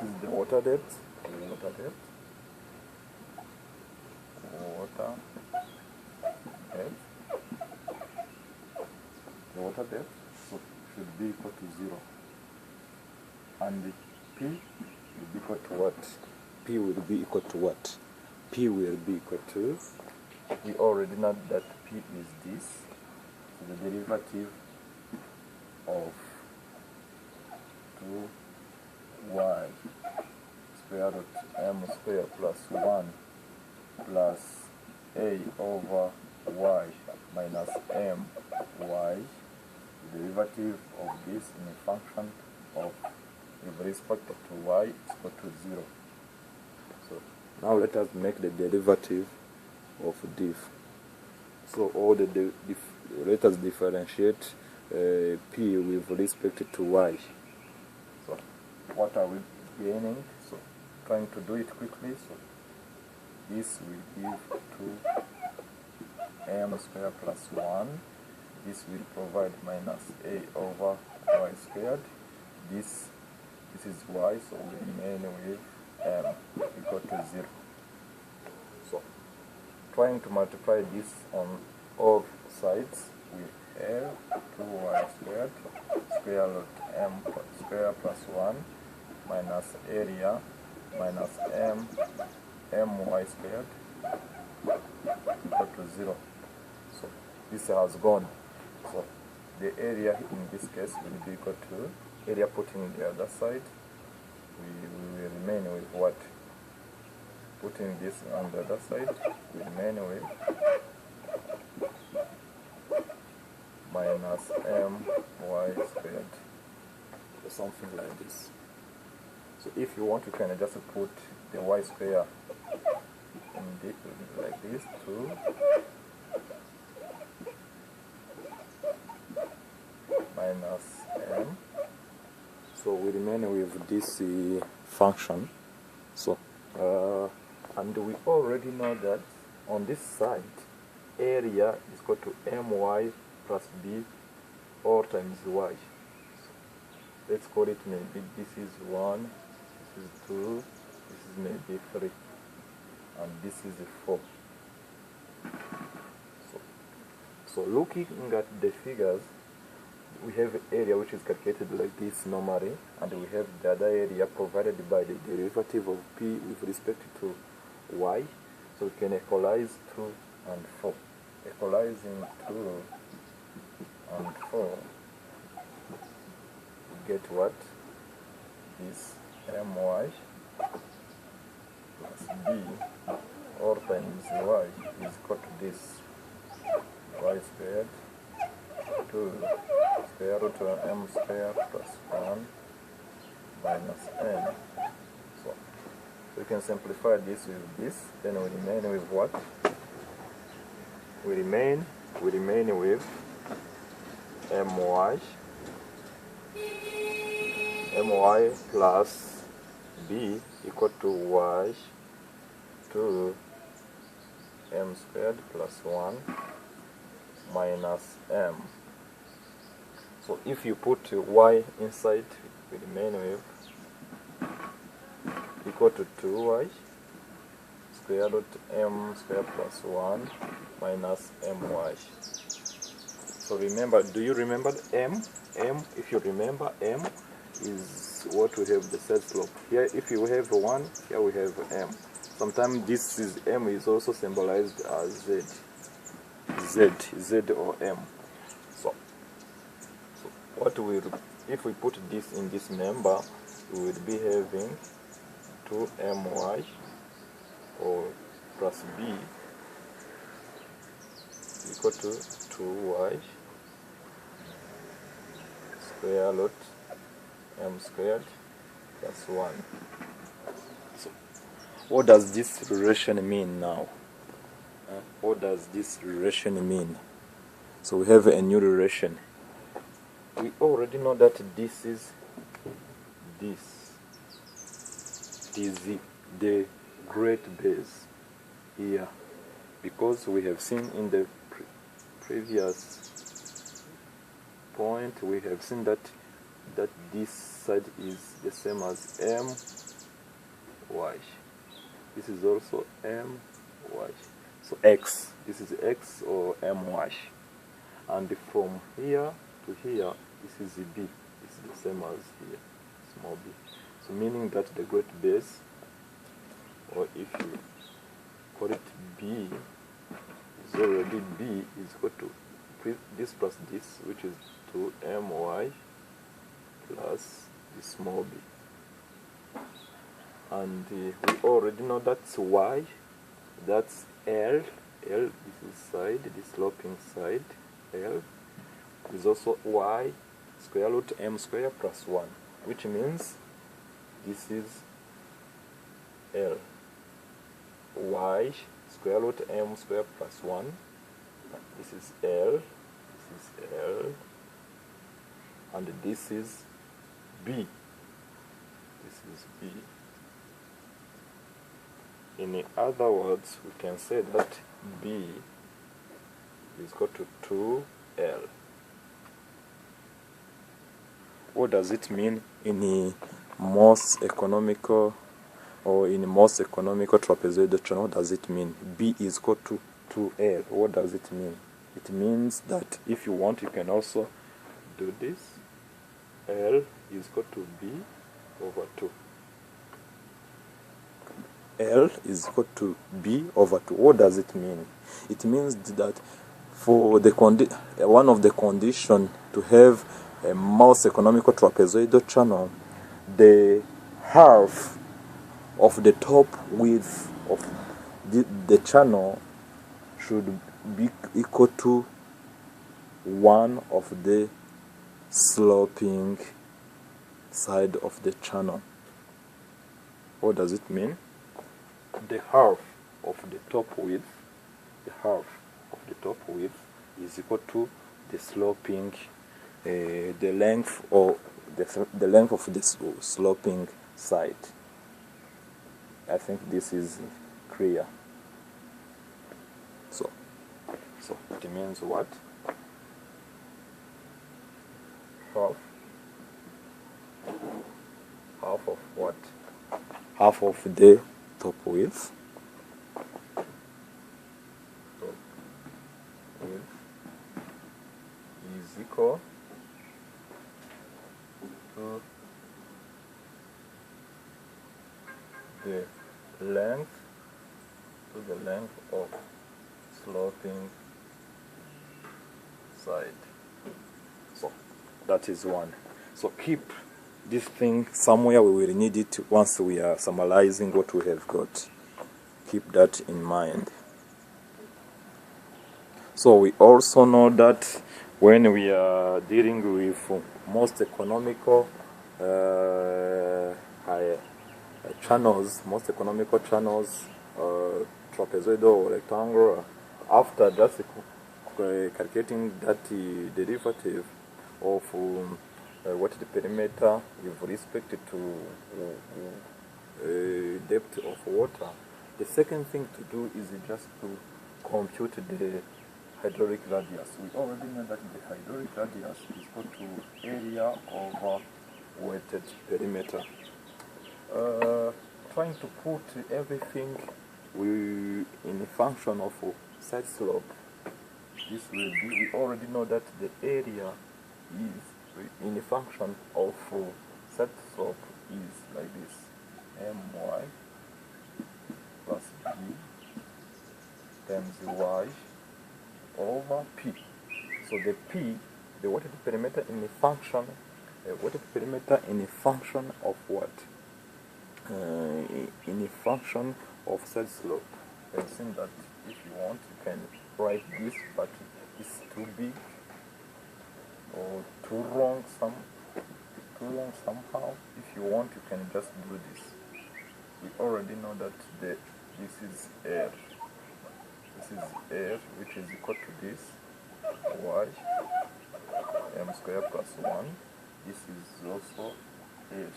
A: is the water depth, the water depth so should be equal to 0, and the P will be equal to what? P will be equal to what? P will be equal to, we already know that P is this, so the derivative of 2y square root m square plus 1 plus a over y minus my. The derivative of this in a function of with respect to y is equal to 0. So now let us make the derivative of diff. So all let us differentiate p with respect to y. So what are we gaining? So trying to do it quickly. So this will give 2m squared plus 1. This will provide minus a over y squared. This is y, so we remain with m equal to 0. So trying to multiply this on all sides, we have 2y squared square root m square plus 1 minus area minus my squared equal to 0. So this has gone. So the area in this case will be equal to area putting the other side. We will remain with what? Putting this on the other side, we remain with minus my squared or something like this. So if you want, you can just put the y square in this, like this, 2 minus m. So we remain with this function. So and we already know that on this side, area is equal to my plus b all times y. So let's call it, maybe this is 1, this is 2, this is maybe 3, and this is 4. So looking at the figures, we have area which is calculated like this normally, and we have the other area provided by the derivative of p with respect to y. So we can equalize 2 and 4. Equalizing 2 and 4, we get what? This my plus b all times y is equal to this y squared 2 square root of m square plus 1 minus n. So we can simplify this with this, then we remain with what? We remain with my plus b equal to y 2 m squared plus 1 minus m. So if you put y inside, we remain with equal to 2y square root m square plus 1 minus my. So remember, do you remember m? If you remember, m is what we have the side slope. Here, if you have 1, here we have m. Sometimes this is m is also symbolized as z or m. So what if we put this in this member, we will be having 2my or plus b equal to 2y square root m squared plus 1. So what does this relation mean now? What does this relation mean? So we have a new relation. We already know that this is the great base here, because we have seen in the previous point, we have seen that this side is the same as my. This is also my. So x, this is x or my. And from here to here, this is b. This is the same as here, small b. So meaning that the great base, or if you call it b, is already b is equal to this plus this, which is 2my plus the small b. And we already know that's y, that's L, this is side, the sloping side, L, is also y square root m square plus 1, which means this is L, y square root m square plus 1, this is L, and this is b, In other words, we can say that b is equal to 2L. What does it mean in most economical trapezoidal channel? What does it mean? B is equal to 2L. What does it mean? It means that if you want, you can also do this. L is equal to B over 2. L is equal to B over 2. What does it mean? It means that for the one of the conditions to have a most economical trapezoidal channel, the half of the top width of the channel should be equal to one of the sloping side of the channel. What does it mean? The half of the top width, is equal to the sloping, the length of the sloping side. I think this is clear. So it means what? Half of what? Half of the top width. Is equal to the length of sloping side. So that is one. So keep this thing somewhere. We will need it once we are summarizing what we have got. Keep that in mind. So we also know that when we are dealing with most economical channels, trapezoidal or rectangular, after just calculating that derivative of what the perimeter with respect to depth of water, the second thing to do is just to compute the hydraulic radius. We already know that the hydraulic radius is equal to area over weighted perimeter. Trying to put everything in a function of side slope. This will be, we already know that the area is in a function of side slope is like this: my plus b times y over p. So the p, the weighted perimeter in a function, of what? In a function of side slope. I've seen that if you want, you can write this, but it's too big or too wrong somehow. If you want, you can just do this. We already know that this is air. This is air, which is equal to this y m square plus 1. This is also air,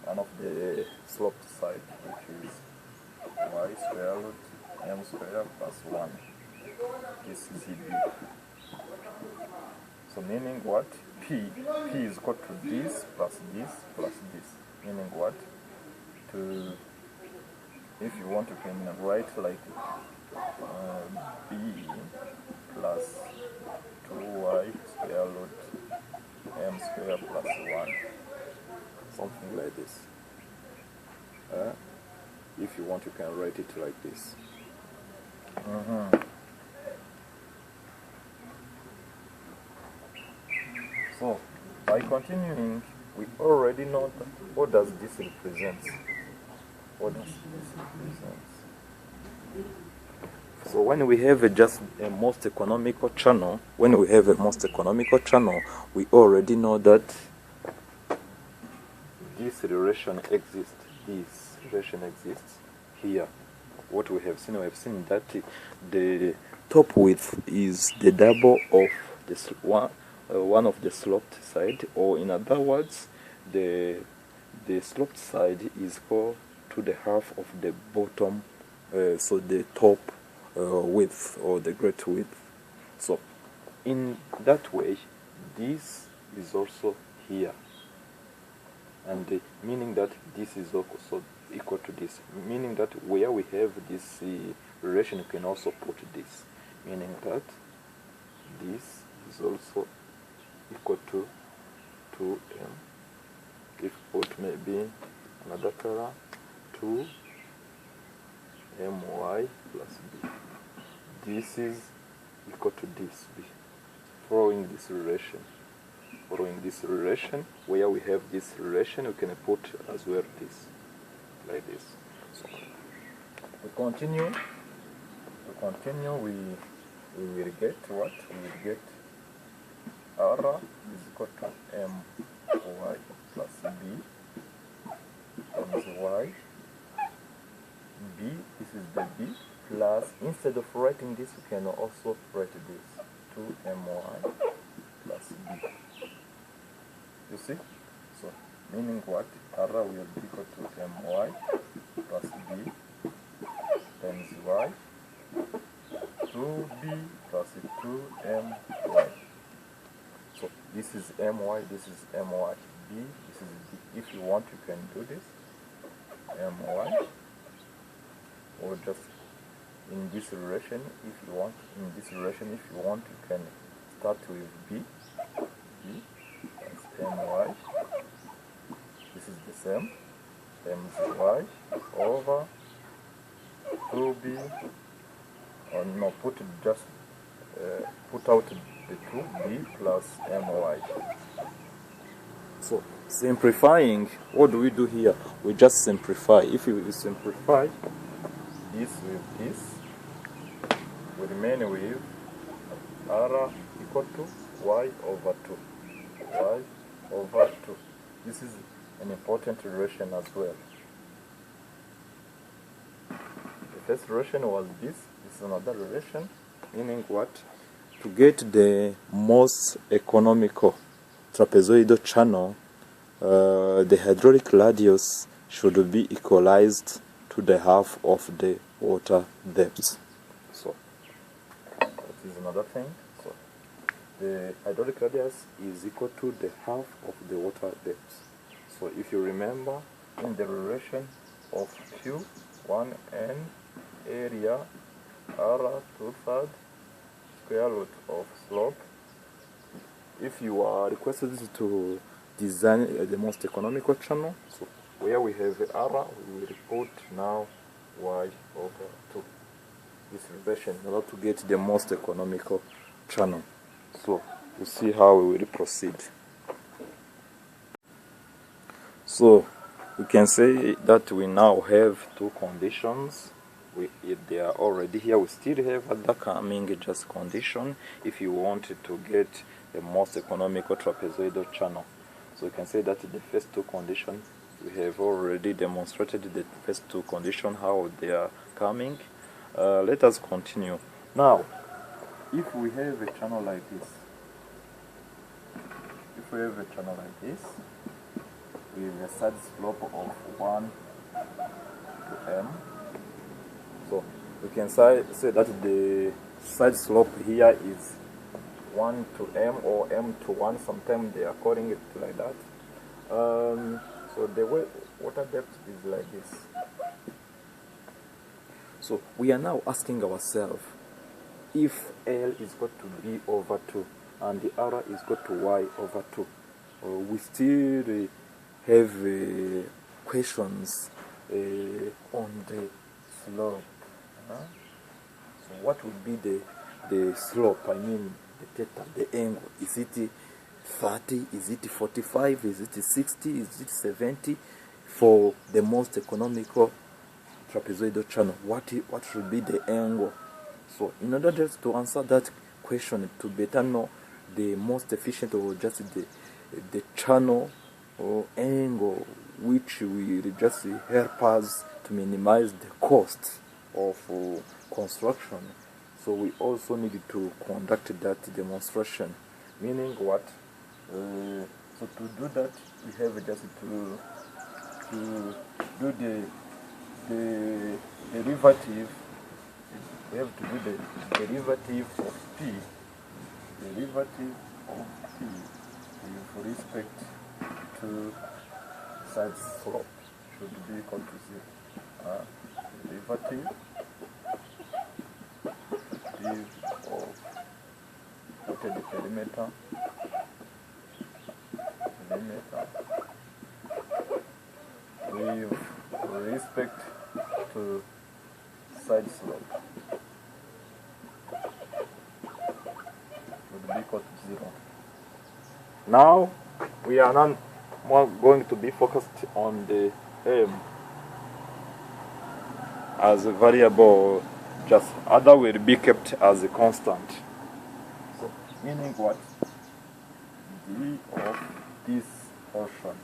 A: one of the sloped side, which is y square root m square plus 1. This is b. So meaning what? P is equal to this plus this plus this. Meaning what? If you want, you can write like b plus 2y square root m square plus 1. Something like this. If you want, you can write it like this. So, by continuing, we already know that what does this represent? So when we have just a most economical channel, we already know that this relation exists here. What we have seen that the top width is the double of this one of the sloped side, or in other words, the sloped side is equal to the half of the bottom, so the top width or the great width. So in that way, this is also here, and meaning that this is also equal to this, meaning that where we have this relation, you can also put this, meaning that this is also equal to 2m. If put maybe another color, 2my plus b. This is equal to this b. Following this relation, where we have this relation, we can put as well this, like this. So we continue. We will get what? We will get R is equal to my plus b times y. B, this is the b, plus, instead of writing this, we can also write this, 2my plus b. You see? So, meaning what? R will be equal to my plus b times y, 2b plus 2my. So, this is my, this is my, b, this is b. If you want, you can do this, my, or just in this relation if you want. In this relation, if you want, you can start with b that's my, this is the same, times y over 2b, or no, put out the 2b plus my. So simplifying, what do we do here? We just simplify. If you simplify this with this, we remain with r equal to y over 2. Y over 2. This is an important relation as well. The first relation was this. This is another relation, meaning what? To get the most economical trapezoidal channel, the hydraulic radius should be equalized to the half of the water depth. So that is another thing. So the hydraulic radius is equal to the half of the water depth. So if you remember, in the relation of Q1N area R 2/3 square root of slope, if you are requested to design the most economical channel, so where we have R, we will put now y over 2. This relation in order to get the most economical channel. So you see how we will proceed. So we can say that we now have two conditions. They are already here. We still have other coming just condition if you wanted to get the most economical trapezoidal channel. So we can say that the first two conditions, we have already demonstrated the first two conditions, how they are coming. Let us continue. Now, if we have a channel like this, with a side slope of 1 to m, so we can say that the side slope here is 1 to m or m to 1. Sometimes they are calling it like that. So the water depth is like this. So we are now asking ourselves, if L is equal to B over 2 and the R is equal to Y over 2, we still have questions on the slope. So what would be the slope? I mean the theta, the angle. Is it 30? Is it 45? Is it 60? Is it 70? For the most economical trapezoidal channel, what should be the angle? So in order just to answer that question, to better know the most efficient or just the channel or angle which will just help us to minimize the cost of construction, so we also need to conduct that demonstration. Meaning what? So to do that, we have just to do the derivative. We have to do the derivative of P. Derivative of P with respect to side slope should be equal to 0. Derivative of the perimeter with respect to side slope would be equal to 0. Now we are not more going to be focused on the m as a variable, just other will be kept as a constant. So meaning what? d of this portion,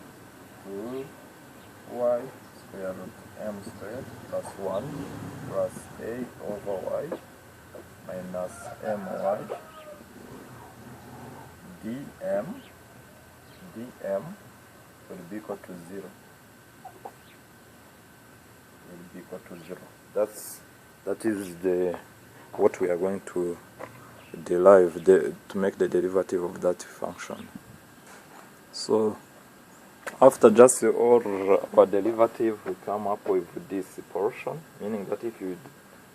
A: 2y square root m squared plus 1 plus a over y minus my dm will be equal to 0. Will be equal to 0. That is the what we are going to derive to make the derivative of that function. So after just all our derivative, we come up with this portion, meaning that if you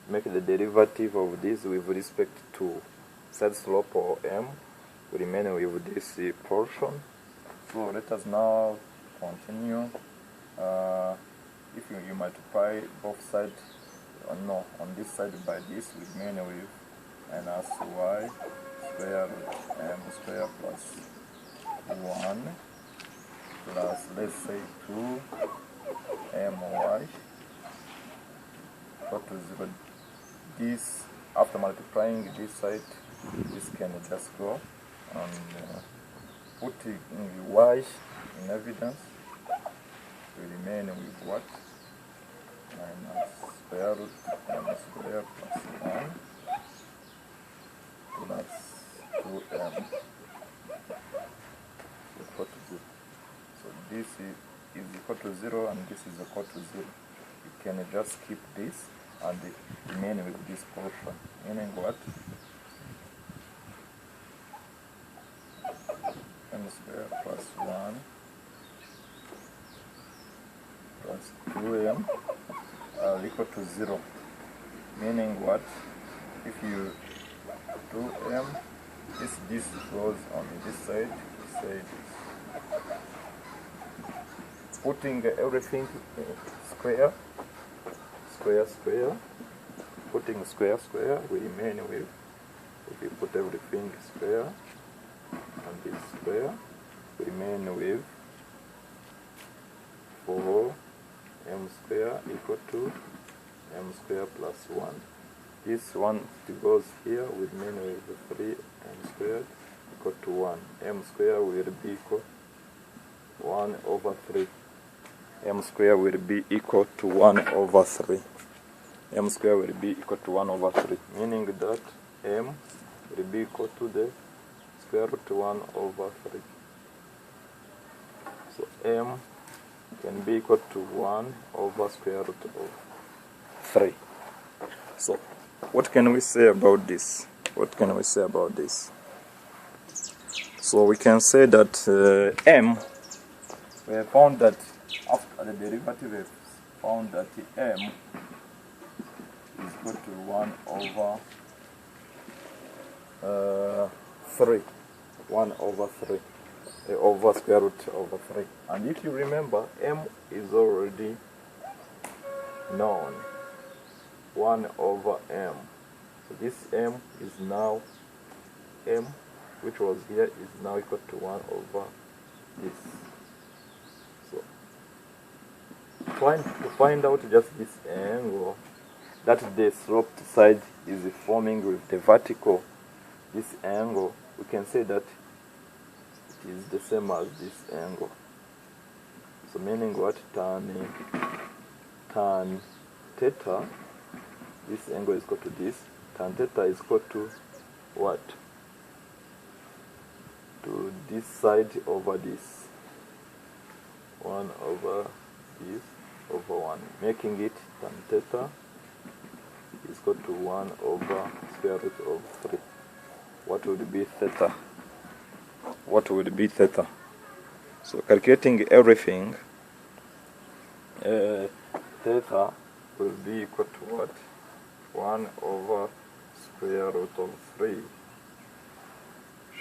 A: make the derivative of this with respect to side slope or m, we remain with this portion. So let us now continue. If you multiply both sides, on this side by this, we remain with minus y square root m square plus 1 plus, let's say, 2my equal to 0. This, after multiplying this side, this can just go, and putting y in evidence, we remain with what? Minus square root m square plus 1 plus 2m equal to 0. So this is equal to 0 and this is equal to 0. You can just keep this and remain with this portion, meaning what? M square plus 1 plus 2m are equal to 0, meaning what? If you 2m, this goes on this side, say this. Putting everything square, putting square, we remain with, if you put everything square and this square, we remain with 4m square equal to m square plus 1. This one goes here, we remain with 3m squared equal to 1. M square will be equal 1 over 3. M square will be equal to 1 over 3. M square will be equal to 1 over 3, meaning that m will be equal to the square root 1 over 3. So m can be equal to 1 over square root of 3. So what can we say about this? So we can say that m, we have found that after the derivative, we have found that m is equal to 1 over 3. 1 over 3. Over square root over 3. And if you remember, m is already known. 1 over m. So this m is now, m which was here is now equal to 1 over this. So to find out just this angle, that the sloped side is forming with the vertical, this angle, we can say that it is the same as this angle. So meaning what? Tan theta, this angle is equal to this. Tan theta is equal to what? To this side over this. 1 over this over 1. Making it tan theta is equal to 1 over square root of 3. What would be theta? What would be theta? So calculating everything, theta will be equal to what? 1 over square root of 3.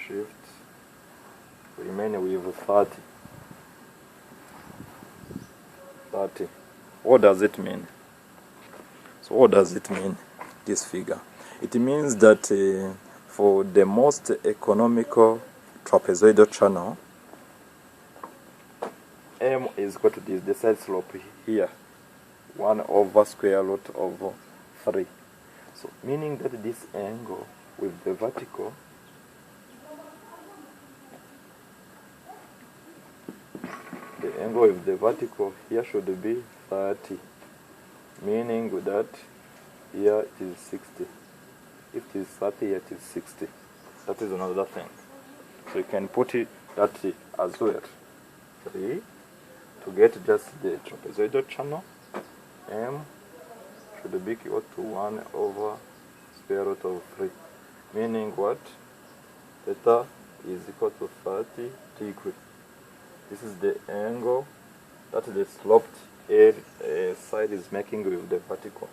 A: Shift, remain with 30. What does it mean? So what does it mean, this figure? It means that for the most economical trapezoidal channel, m is equal to this, the side slope here, 1 over square root of 3. So meaning that this angle with the vertical angle of the vertical here should be 30, meaning that here it is 60. If it is 30, here it is 60. That is another thing. So you can put it that as well. 3 to get just the trapezoidal channel. M should be equal to 1 over square root of 3. Meaning what? Theta is equal to 30 degrees. This is the angle that the sloped side is making with the vertical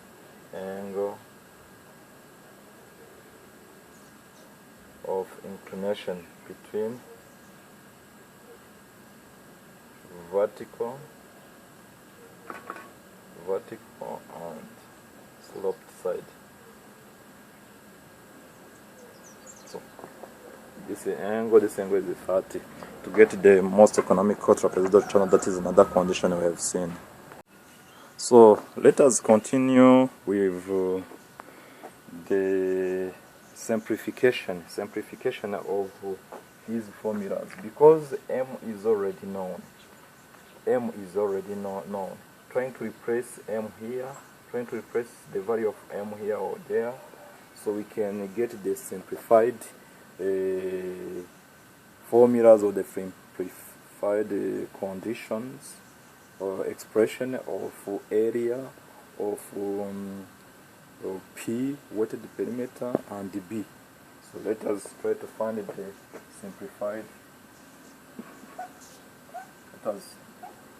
A: angle of inclination between vertical and sloped side. So this angle is 30 to get the most economical trapezoidal channel. That is another condition we have seen. So let us continue with the simplification of these formulas, because M is already known. Trying to replace M here, trying to replace the value of M here or there, so we can get the simplified formulas or the simplified conditions or expression of area of P, weighted perimeter, and B. So let us try to find the simplified. Let us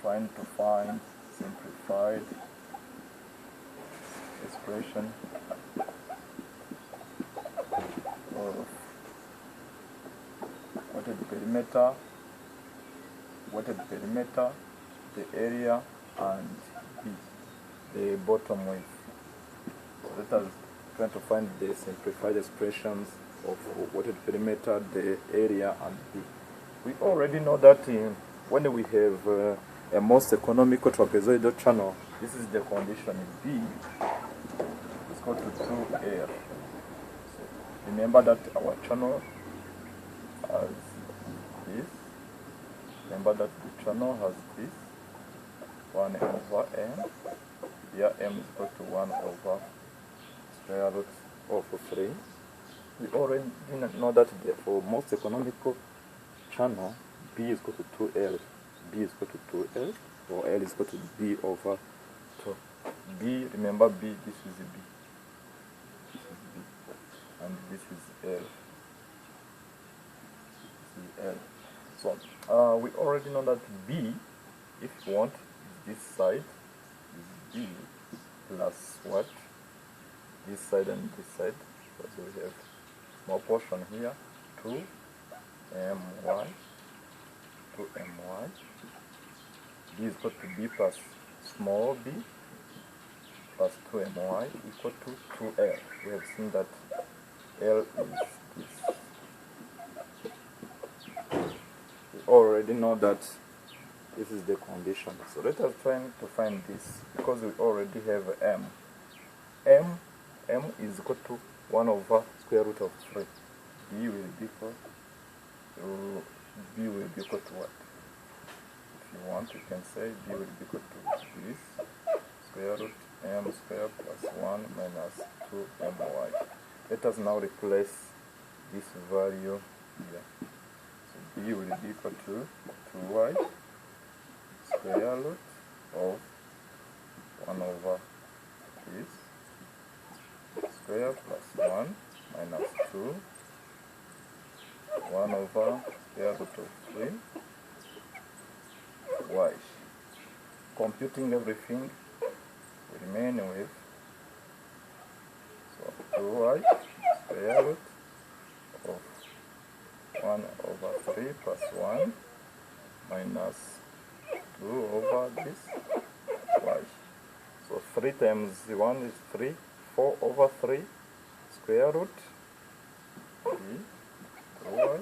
A: try to find simplified expression of weighted perimeter, the area, and B, the bottom width. So let us try to find the simplified expressions of weighted perimeter, the area, and B. We already know that when we have a most economical trapezoidal channel, this is the condition. B is equal to 2L. So remember that our channel has this. Remember that the channel has this 1 over M. Here M is equal to 1 over square root of 3. We already know that for most economical channel, B is equal to 2L. B is equal to 2L, or L is equal to B over 2. B, remember B, this is B. This is B. And this is L. This is L. So, we already know that B, if you want, this side is B plus what? This side and this side. So we have small portion here, 2my. 2my. B is equal to B plus small b plus 2my equal to 2L. We have seen that L is this. We already know that this is the condition. So let us try to find this, because we already have M. M is equal to 1 over square root of 3. B will be equal to what? If you want, you can say B will be equal to this square root M square plus 1 minus 2my. Let us now replace this value here. So B will be equal to 2y square root of 1 over this square plus 1 minus 2 1 over square root of 3 y. Computing everything, we remain with 2y square root of 1 over 3 plus 1 minus 2 over this y. So 3 times 1 is 3, 4 over 3 square root b 2y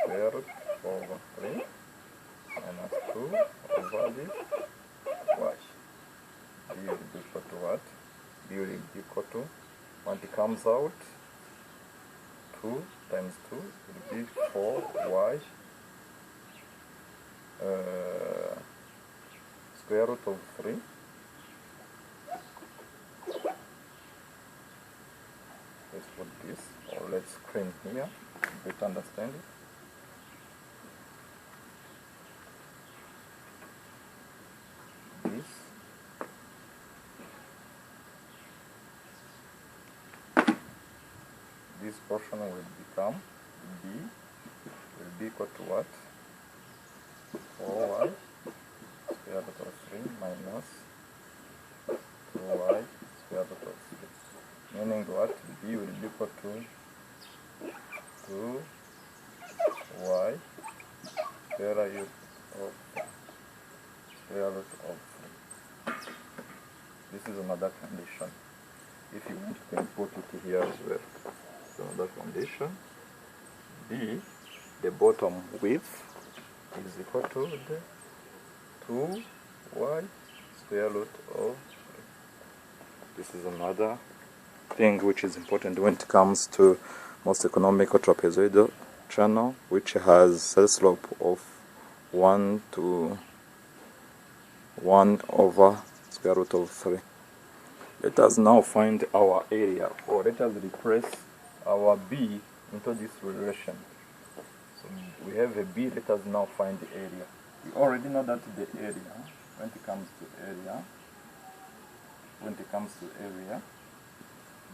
A: square root over 3 minus 2 over this y. B will be equal to what? B will be equal to, when it comes out, 2 times 2 will be 4y square root of 3. Let's put this, or let's screen here, better understand it. This portion will become b, will be equal to what? 4y square root of 3 minus 2y square root of 3. Meaning what? B will be equal to 2y square root of 3. This is another condition. If you want, you can put it here as well. So another condition, b, the bottom width, is equal to the 2y square root of 3. This is another thing which is important when it comes to most economical trapezoidal channel, which has a slope of 1 to 1 over square root of 3. Let us now find our area, or let us replace our b into this relation. So we have a b, let us now find the area. We already know that the area, when it comes to area,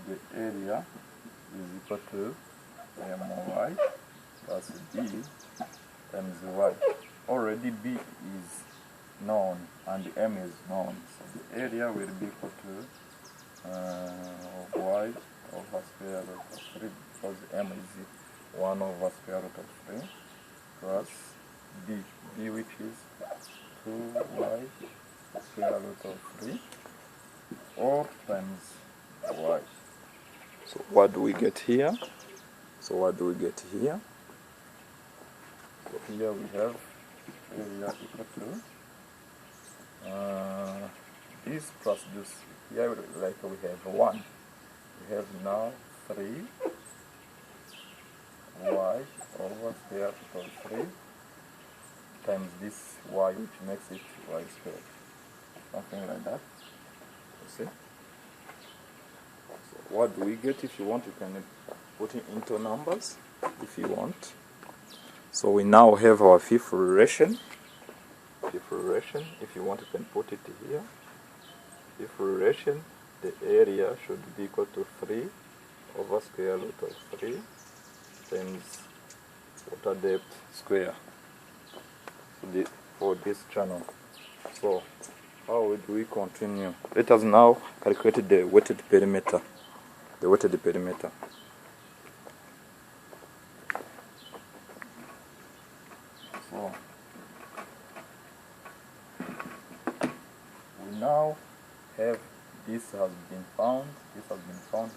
A: the area is equal to my plus b times y. Already b is known and m is known, so the area will be equal to y over square root of 3, because m is 1 over square root of 3, plus b which is 2y square root of 3, all times y. So what do we get here? So here we have area equal to this plus this. Here like we have 1. We have now 3y over square root of 3 times this y, which makes it y squared. Something like that. You see? So what do we get? If you want, you can put it into numbers if you want. So we now have our fifth relation. If you want, you can put it here. Fifth relation, the area should be equal to 3 over square root of 3 times water depth square for this channel. So how do we continue? Let us now calculate the weighted perimeter. So we now have this has been found.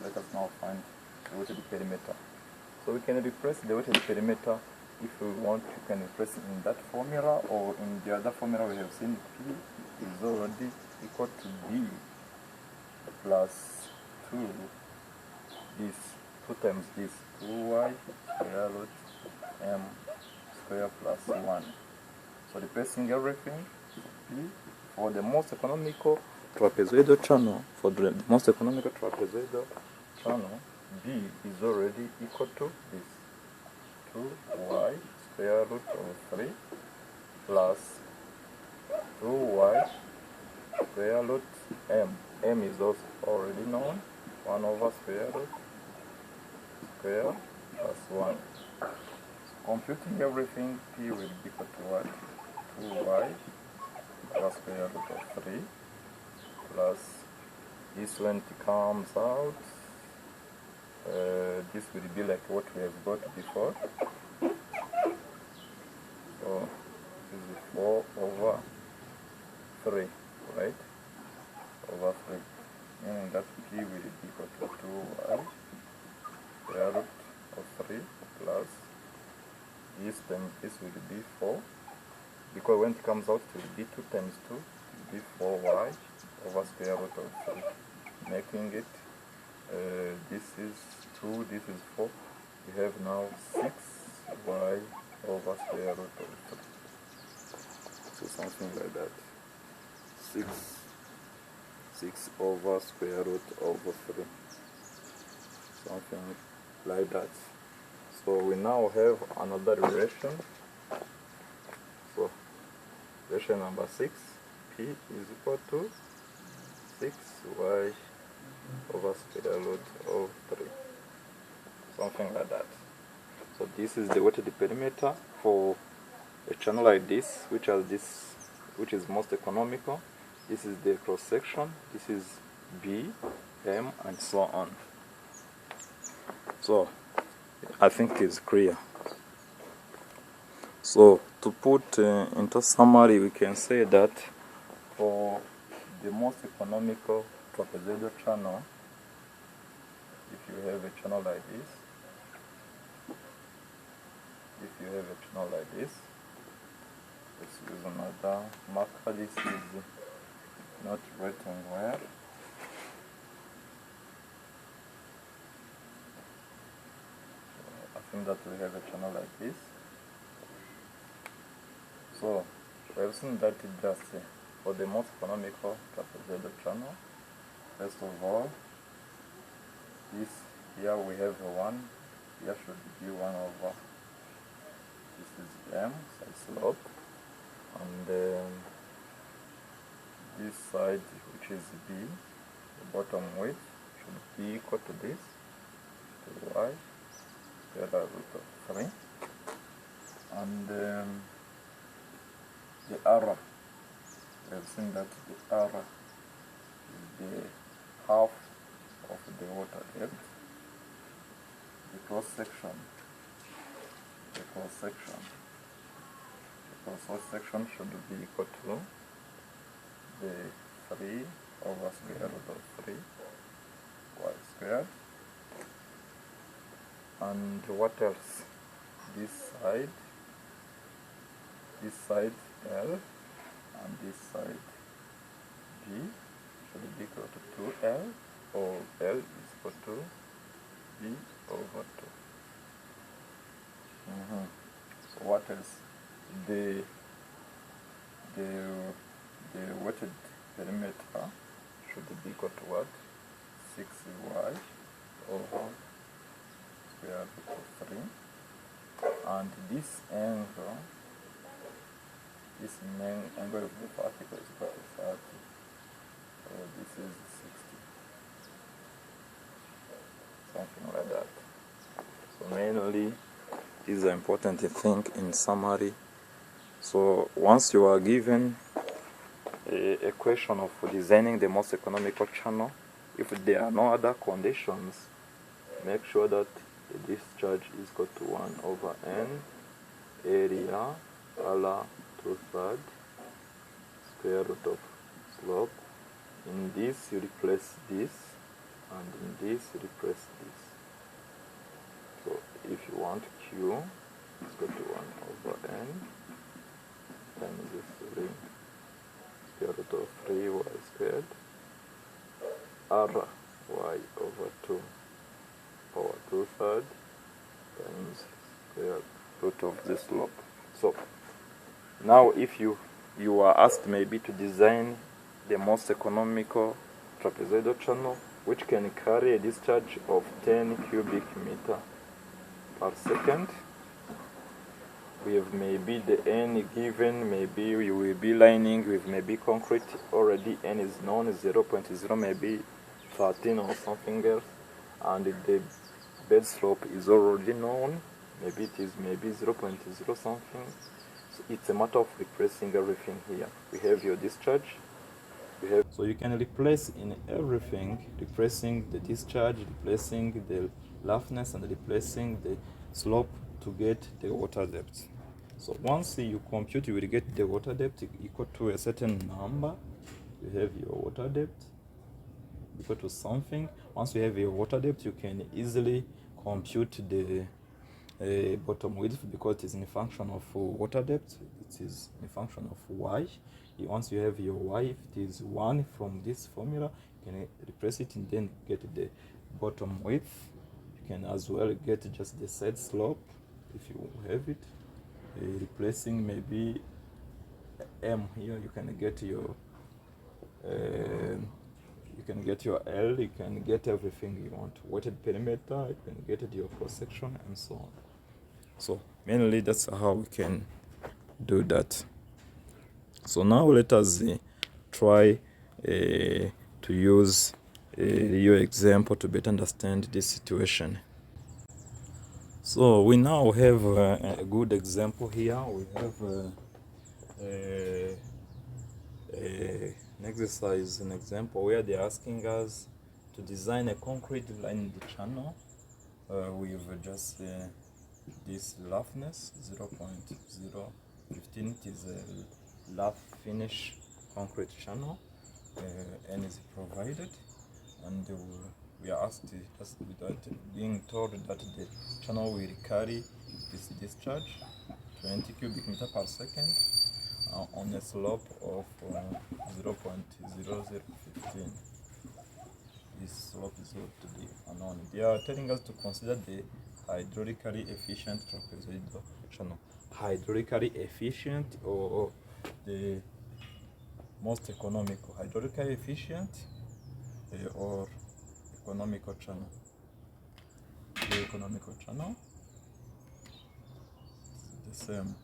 A: Let us now find the weighted perimeter. So we can replace the weighted perimeter. If we want, you can replace it in that formula, or in the other formula we have seen. P is already equal to B plus 2 this 2 times this 2y square root m square plus 1. So replacing everything, P for the most economical trapezoidal channel, B is already equal to this 2y square root of 3 plus 2y square root m. M is also already known, 1 over square root square plus 1. So computing everything, P will be equal to what? 2y over square root of 3 plus this when it comes out, this will be like what we have got before. So this is 4 over 3, right? Over 3. Meaning that P will be equal to 2y square root of 3 plus this times this will be 4. Because when it comes out, it will be 2 times 2, it will be 4y over square root of 3. Making it, this is 2, this is 4. We have now 6y over square root of 3. So something like that. 6 over square root over 3. Something like that. So we now have another relation. So relation number 6, P is equal to 6y over square root of 3. Something like that. So this is the weighted perimeter for a channel like this, which is most economical. This is the cross section. This is B, M, and so on. So I think it's clear. So to put into summary, we can say that for the most economical trapezoidal channel, if you have a channel like this, let's use another marker. This is not written well. I think that we have a channel like this. So we have seen that it just for the most economical trapezoidal channel. First of all, this here we have a 1. Here should be 1 over. This is M, side slope, and this side, which is B, the bottom width, should be equal to this, to y, square root of 3, and the error, we have seen that the error is the half of the water depth. The cross section should be equal to the 3 over square root of 3 y squared. And what else? This side L and this side G should be equal to 2L, or L is equal to B over 2. So what else? The weighted perimeter should be equal to what? 6y over square root of 3. And this angle, this main angle of the particle is equal to 30. So this is 60. Something like that. So mainly, these are important things in summary. So once you are given a question of designing the most economical channel, if there are no other conditions, make sure that the discharge is equal to 1 over n area ala 2/3 square root of slope. In this you replace this, and in this you replace this. So if you want Q, it's equal to 1 over n times this ring square root of 3y squared r y over 2 power 2/3 times square root of the slope. So now if you are asked maybe to design the most economical trapezoidal channel which can carry a discharge of 10 cubic meter per second, we have maybe the n given, maybe we will be lining with maybe concrete, already n is known, 0.0, maybe 13 or something else, and the bed slope is already known, maybe it is maybe 0.0 something. So it's a matter of replacing everything here. We have your discharge, so you can replace in everything, replacing the discharge, replacing the roughness, and replacing the slope to get the water depth. So once you compute, you will get the water depth equal to a certain number. You have your water depth equal to something. Once you have your water depth, you can easily compute the bottom width, because it is in function of water depth. It is in function of y. Once you have your y, if it is 1 from this formula, you can replace it and then get the bottom width. You can as well get just the side slope if you have it, replacing maybe M here, you can get your L, you can get everything you want. Weighted perimeter, you can get your cross section and so on. So mainly that's how we can do that. So now let us try to use your example to better understand this situation. So we now have a good example here. We have an exercise, an example where they're asking us to design a concrete lined channel with just this roughness 0.015. It is a rough finish concrete channel. N is provided, and we are asked just without being told that the channel will carry this discharge 20 cubic meter per second on a slope of 0.0015. This slope is going to be unknown. They are telling us to consider the hydraulically efficient trapezoidal channel. Hydraulically efficient or the most economical, hydraulically efficient or economical channel. The economical channel is the same.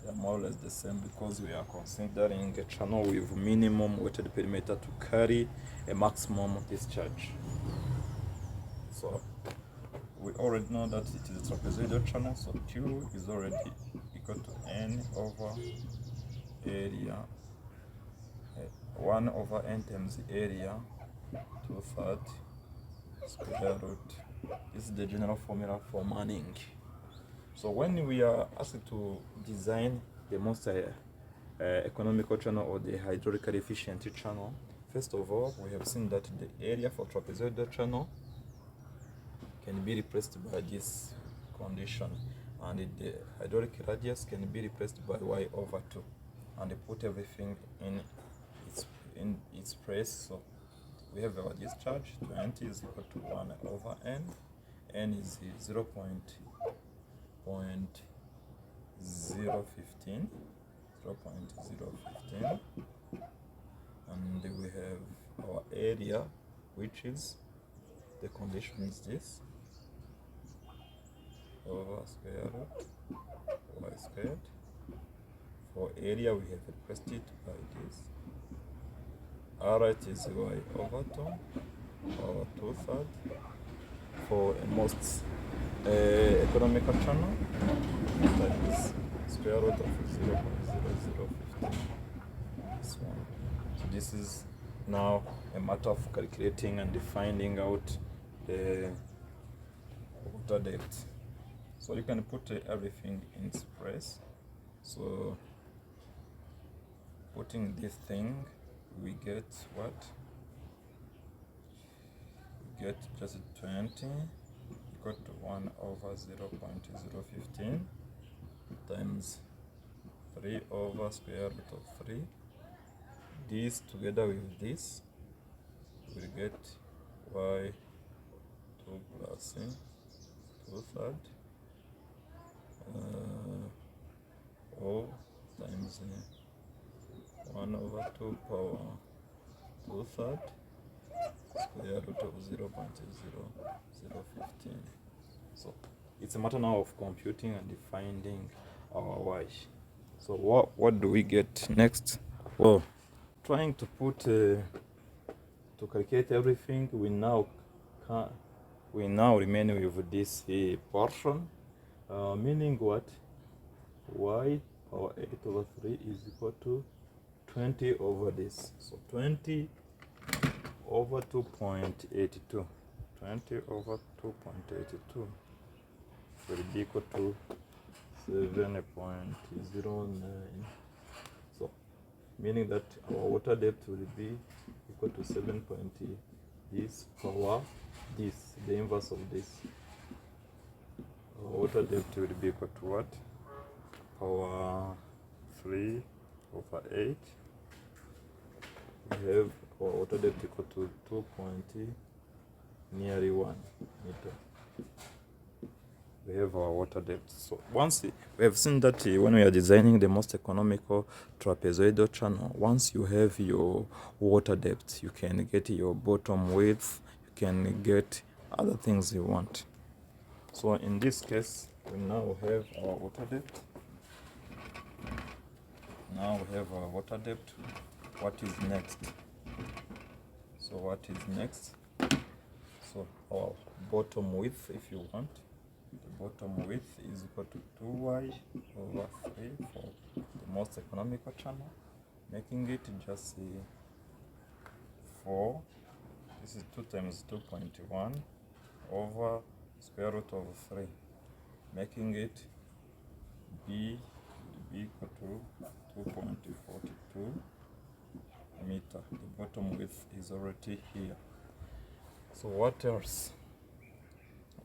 A: They are more or less the same because we are considering a channel with minimum weighted perimeter to carry a maximum discharge. So we already know that it is a trapezoidal channel, so Q is already equal to N over area, 1 over N times area, 2/3 square root. This is the general formula for Manning. So when we are asked to design the most economical channel or the hydraulically efficient channel, first of all, we have seen that the area for trapezoidal channel can be replaced by this condition, and the hydraulic radius can be replaced by y over 2, and put everything in its place. So we have our discharge 20 is equal to 1 over n. N is 0.015, and we have our area, which is, the condition is this, over square root y squared. For area we have replaced it by this. R it is y over 2 over 2/3. For a most economical channel, that is square root of 0.0015. This one. So this is now a matter of calculating and finding out the water depth. So you can put everything in its place. So putting this thing, we get what? We get just 20 equal to 1 over 0.015 times 3 over square root of 3. This together with this will get y 2 plus 2/3 O times 1 over 2 power 2/3 square root of 0.0015. So it's a matter now of computing and finding our y. So what do we get next? Well, trying to put to calculate everything, we now remain with this portion, meaning what? Y power 8 over 3 is equal to 20 over this. So 20 over 2.82. 20 over 2.82 will be equal to 7.09. So meaning that our water depth will be equal to 7. This power this, the inverse of this. Our water depth will be equal to what? Power 3 over 8. We have our water depth equal to 2 point nearly 1 meter. we have our water depth. So once we have seen that when we are designing the most economical trapezoidal channel, once you have your water depth, you can get your bottom width, you can get other things you want. So in this case, we now have our water depth. Now we have our water depth. What is next? So what is next? So our bottom width, if you want, the bottom width is equal to 2y over 3 for the most economical channel, making it just 4. This is 2 times 2.1 over square root of 3, making it b equal to 2.42 meter. The bottom width is already here. So what else?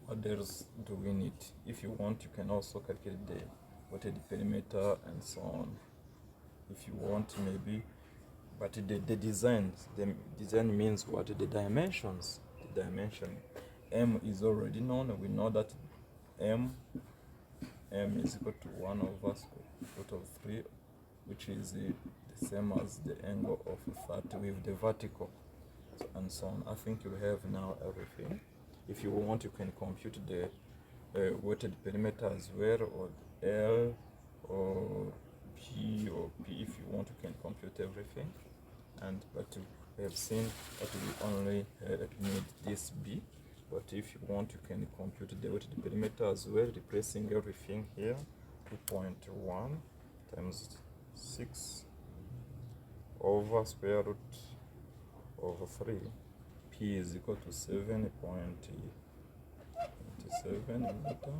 A: What else do we need? If you want, you can also calculate the weighted perimeter and so on. If you want, maybe, but the design means what? The dimensions. The dimension m is already known. We know that m is equal to 1 over square root of 3, which is the same as the angle of 30 with the vertical, and so on. I think you have now everything. If you want, you can compute the weighted perimeter as well, or L or P or P. If you want, you can compute everything. But we have seen that we only need this B. But if you want, you can compute the weighted perimeter as well, replacing everything here. 2.1 times 6 over square root of 3. P is equal to 7.27 meter.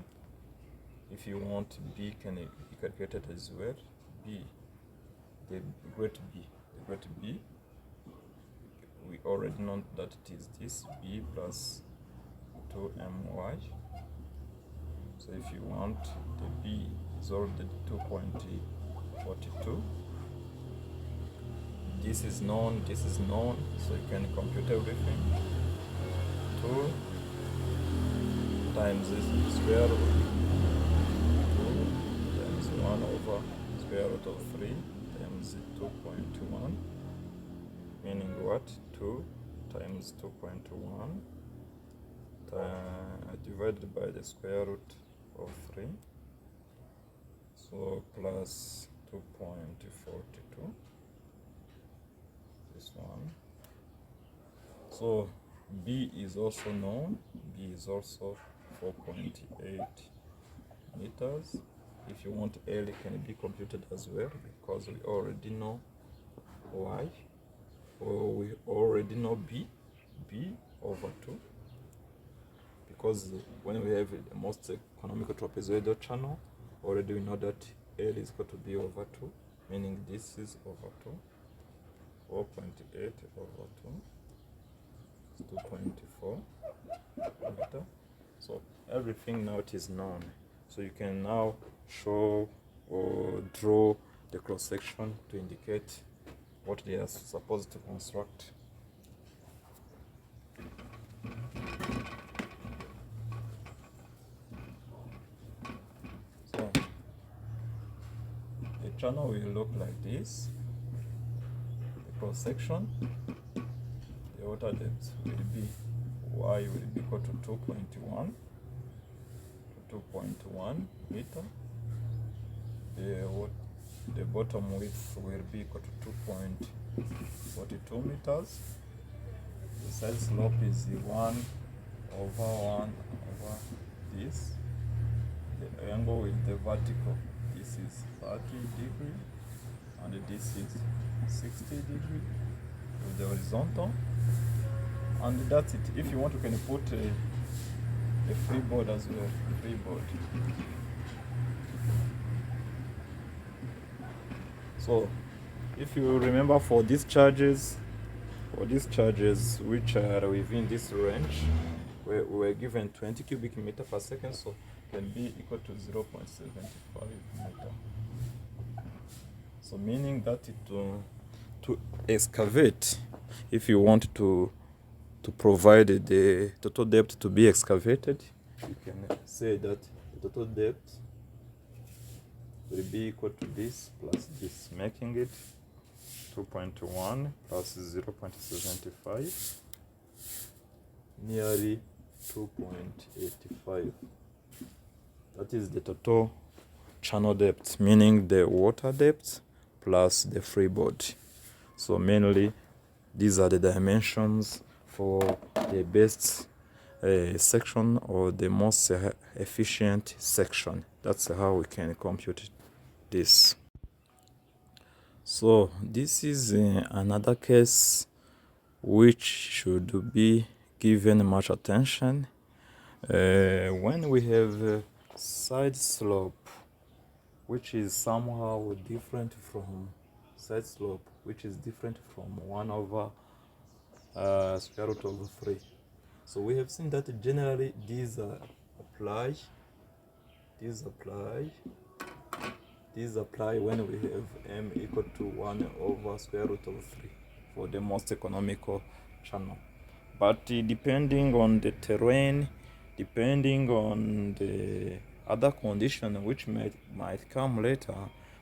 A: If you want B, can be calculated as well. B, the great B, we already know that it is this B plus 2my. So if you want, the B is already 2.42. This is known, so you can compute everything. 2 times this square root 2 times 1 over square root of 3 times 2.1, meaning what? 2 times 2.1 divided by the square root of 3, so plus 2.42. This one. So B is also known. B is also 4.8 meters. If you want L, it can be computed as well, because we already know Y, or we already know B over 2. Because when we have the most economical trapezoidal channel, already we know that L is equal to B over 2, meaning this is over 2. 4.8 over 2 is 2.4 meter. So everything now it is known. So you can now show or draw the cross section to indicate what they are supposed to construct. So the channel will look like this. Cross section, the water depth will be Y will be equal to 2.1 meter. The bottom width will be equal to 2.42 meters. The side slope is 1 over this. The angle with the vertical, this is 30 degrees, and this is 60 degrees with the horizontal, and that's it. If you want, you can put a freeboard as well. Freeboard. So if you remember, for these charges which are within this range, we were given 20 cubic meter per second, so can be equal to 0.75 meter. So meaning that to excavate, if you want to provide the total depth to be excavated, you can say that you total depth will be equal to this plus this, making it 2.1 plus 0.75, nearly 2.85. That is the total channel depth, meaning the water depth plus the free body. So mainly these are the dimensions for the best section or the most efficient section. That's how we can compute this. So this is another case which should be given much attention. When we have side slope which is somehow different from side slope which is different from 1 over square root of 3. So we have seen that generally these apply when we have m equal to 1 over square root of 3 for the most economical channel. But depending on the terrain, depending on the other condition which might come later,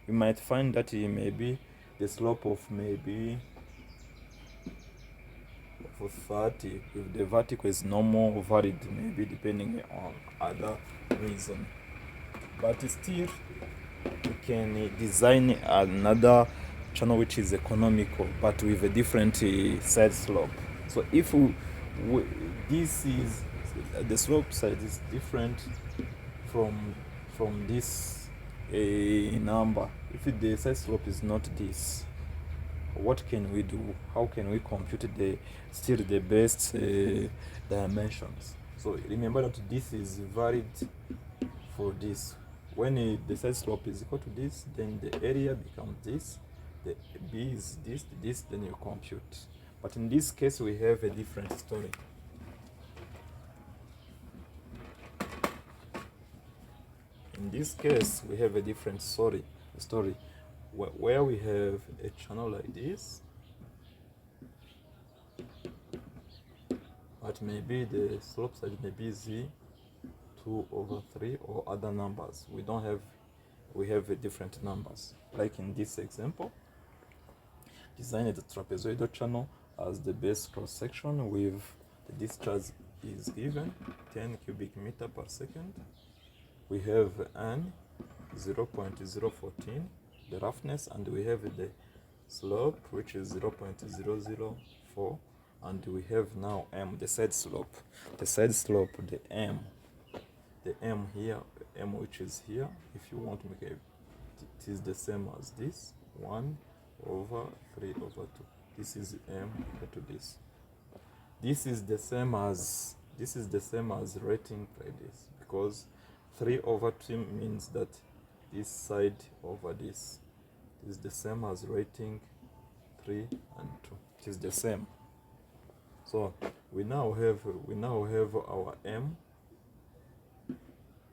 A: we might find that maybe the slope of maybe for 30, if the vertical is no more valid, maybe depending on other reason. But still, we can design another channel which is economical, but with a different side slope. So if this is the slope side is different from this number. If the side slope is not this, what can we do? How can we compute still the best dimensions? So remember that this is valid for this. When the side slope is equal to this, then the area becomes this, the b is this, then you compute. But in this case, we have a different story. In this case, we have a different story where we have a channel like this, but maybe the slope side may be z 2 over 3 or other numbers. We have different numbers. Like in this example, design the trapezoidal channel as the base cross section with the discharge is given 10 cubic meter per second. We have n 0.014, the roughness, and we have the slope which is 0.004, and we have now m, the side slope. The side slope, the m here, m which is here, if you want to make it is the same as this, 1 over 3 over 2. This is m equal to this. This is the same as rating like this, because 3 over 2 means that this side over this is the same as rating 3 and 2. It is the same. So we now have our m,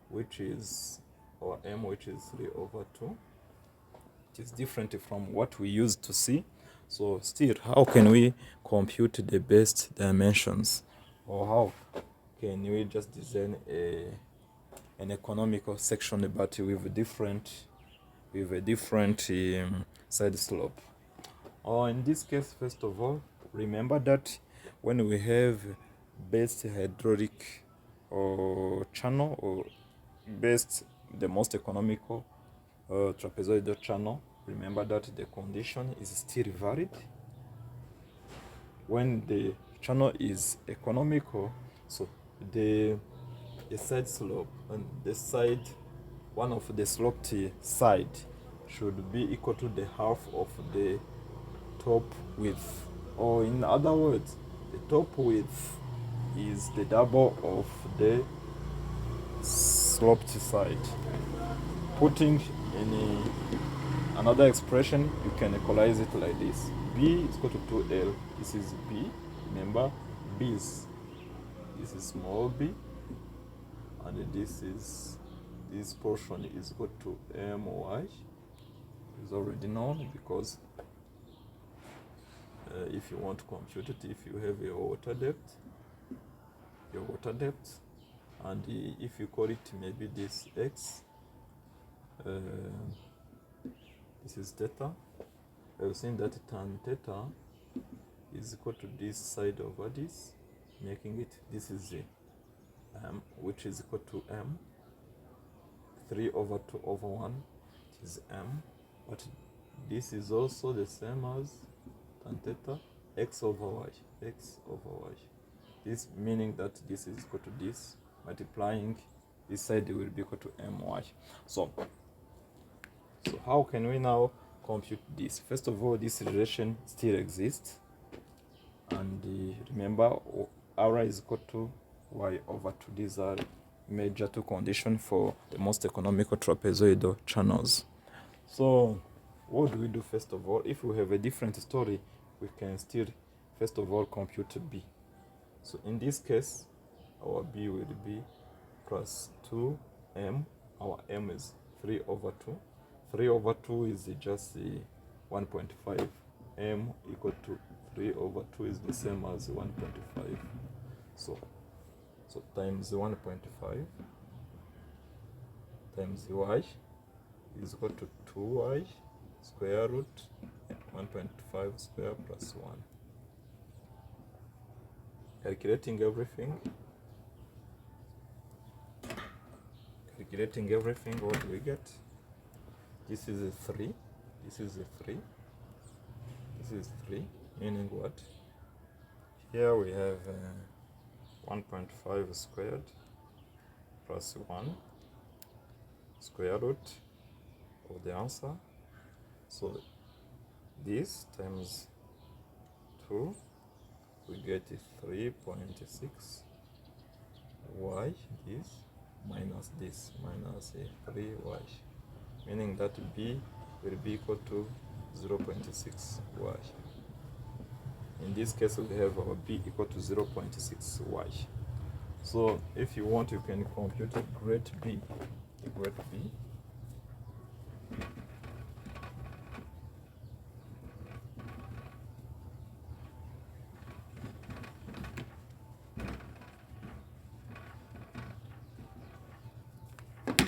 A: which is 3 over 2. It is different from what we used to see. So still, how can we compute the best dimensions, or how can we just design an economical section but with a different side slope? Or in this case, first of all, remember that when we have best hydraulic or channel, or the most economical trapezoidal channel, remember that the condition is still valid. When the channel is economical, so the side slope and one of the sloped side should be equal to the half of the top width, or in other words, the top width is the double of the sloped side. Putting in another expression, you can equalize it like this: b is equal to 2l. This is b. Remember, this is small b, and this portion is equal to my. Is already known, because if you want to compute it, if you have your water depth, and if you call it maybe this x, this is theta, I've seen that tan theta is equal to this side over this, making it, this is m, which is equal to m, 3 over 2 over 1 is m, but this is also the same as tan theta, x over y, x over y. This meaning that this is equal to this, multiplying this side will be equal to my. So how can we now compute this? First of all, this relation still exists, and remember r is equal to y over 2. These are major two conditions for the most economical trapezoidal channels. So what do we do? First of all, if we have a different story, we can still first of all compute b. So in this case, our b will be plus 2m. Our m is 3 over 2. 3 over 2 is just 1.5. M equal to 3 over 2 is the same as 1.5. So times 1.5 times y is equal to 2y square root 1.5 square plus 1. Calculating everything, what do we get? This is a 3, this is a 3, this is 3, meaning what? Here we have 1.5 squared plus 1 square root of the answer. So this times 2, we get 3.6 y, this minus 3y, meaning that b will be equal to 0.6 y. In this case, we have our b equal to 0.6 y. So if you want, you can compute a great b.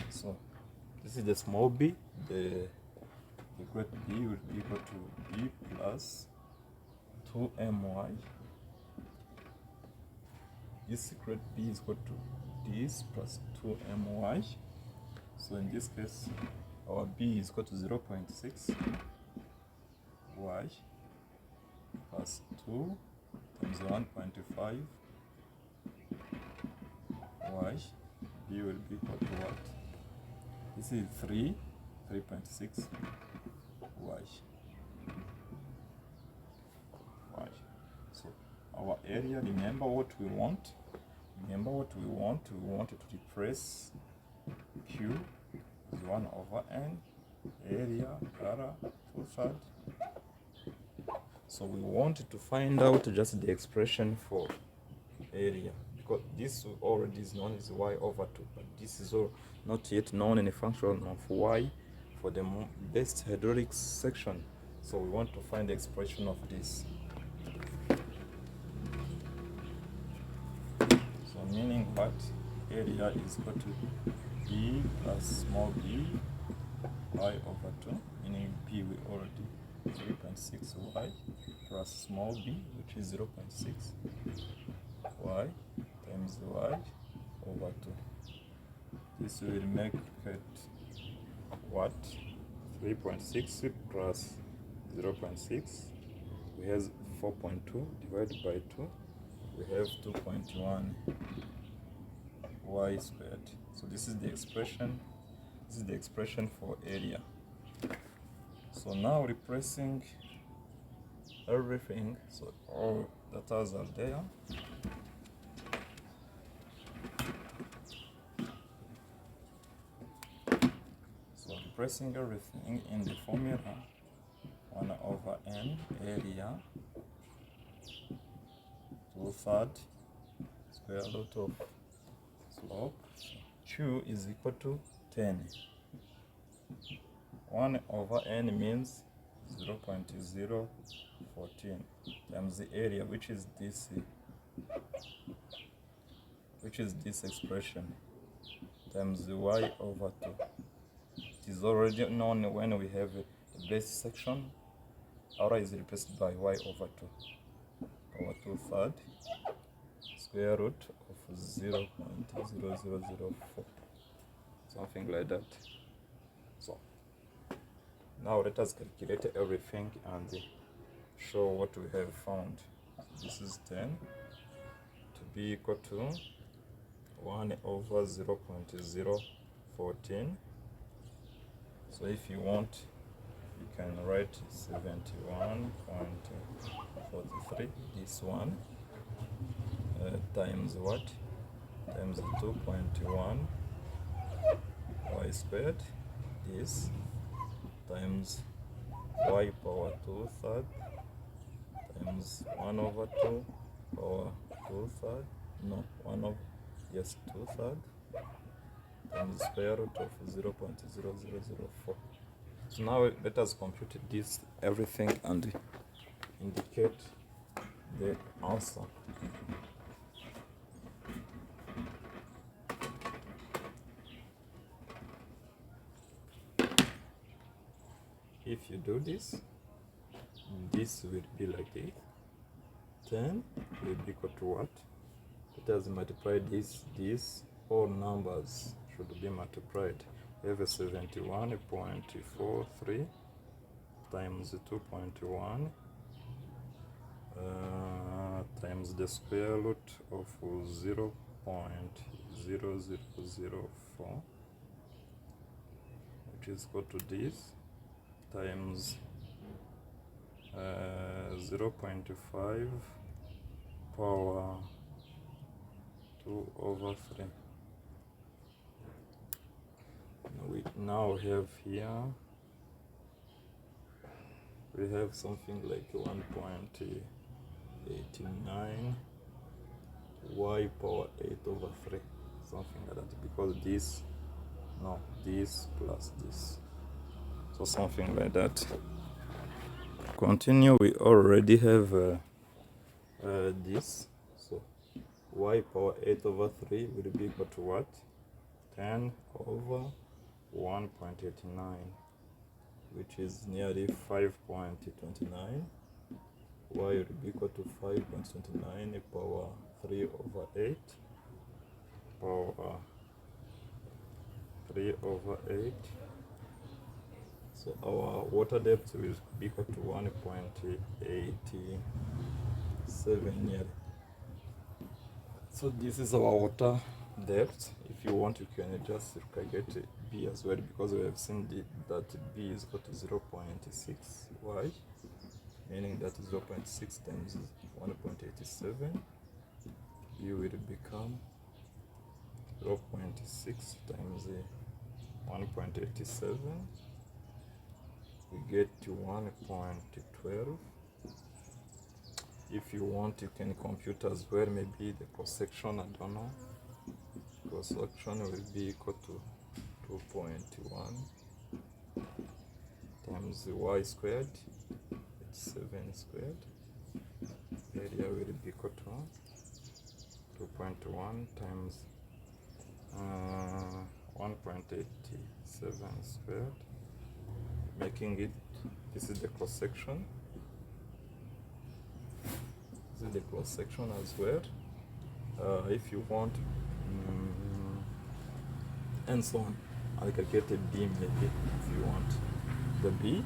A: So this is the small b. The great b will be equal to b plus 2my. This great b is equal to this plus 2my. So in this case, our b is equal to 0.6 y plus 2 times 1.5 y. B will be equal to what? This is 3.6 y. So our area, remember what we want. We want to replace q is 1 over n, area r 2/3. So we want to find out just the expression for area, because this already is known as y over 2, but this is all not yet known in a function of y for the best hydraulic section. So we want to find the expression of this. So meaning what? Area is equal to b plus small b y over 2, meaning b we already 3.6 y plus small b, which is 0.6 y times y over 2. This will make it what? 3.6 plus 0.6, we have 4.2 divided by 2, we have 2.1 y squared. So this is the expression for area. So now replacing everything, so all data are there. So replacing everything in the formula, 1 over n area 2/3 square root of slope. Q is equal to 10. 1 over n means 0.014 times the area, which is this which is this expression, times y over 2. It is already known when we have a base section, r is replaced by y over 2, power 2 third, square root of 0.0004, something like that. So now let us calculate everything and show what we have found. This is 10 to be equal to 1 over 0.014. So if you want, you can write 71.43, this one, times what? Times 2.1 y squared, this, times y power 2 third, times 1 over 2 power 2 third, no, 1 over, yes, 2 third, times square root of 0.0004. So now let us compute this everything and indicate the answer. If you do this, this will be like this. 10 will be equal to what? Let us multiply this, all numbers should be multiplied. We have a 71.43 times 2.1 times the square root of 0.0004, which is equal to this, times 0.5 power 2 over 3. We now have here, we have something like 1.89 y power 8 over 3, something like that, because this, no, this plus this, so something like that. Continue, we already have this, so y power 8 over 3 will be equal to what? 10 over 1.89, which is nearly 5.29. Y will be equal to 5.29 power 3 over 8, power 3 over 8. So our water depth will be equal to 1.87 nearly. So this is our water depth. If you want, you can just calculate B as well, because we have seen that B is equal to 0.6 y, meaning that 0.6 times 1.87, B will become 0.6 times 1.87, we get to 1.12. If you want, you can compute as well, maybe the cross section, I don't know. Cross section will be equal to 2.1 times y squared, it's 7 squared. Area will be equal to 2.1 times 1.87 squared, making it, this is the cross section. This is the cross section as well. If you want, and so on. I'll calculate a B maybe if you want. The B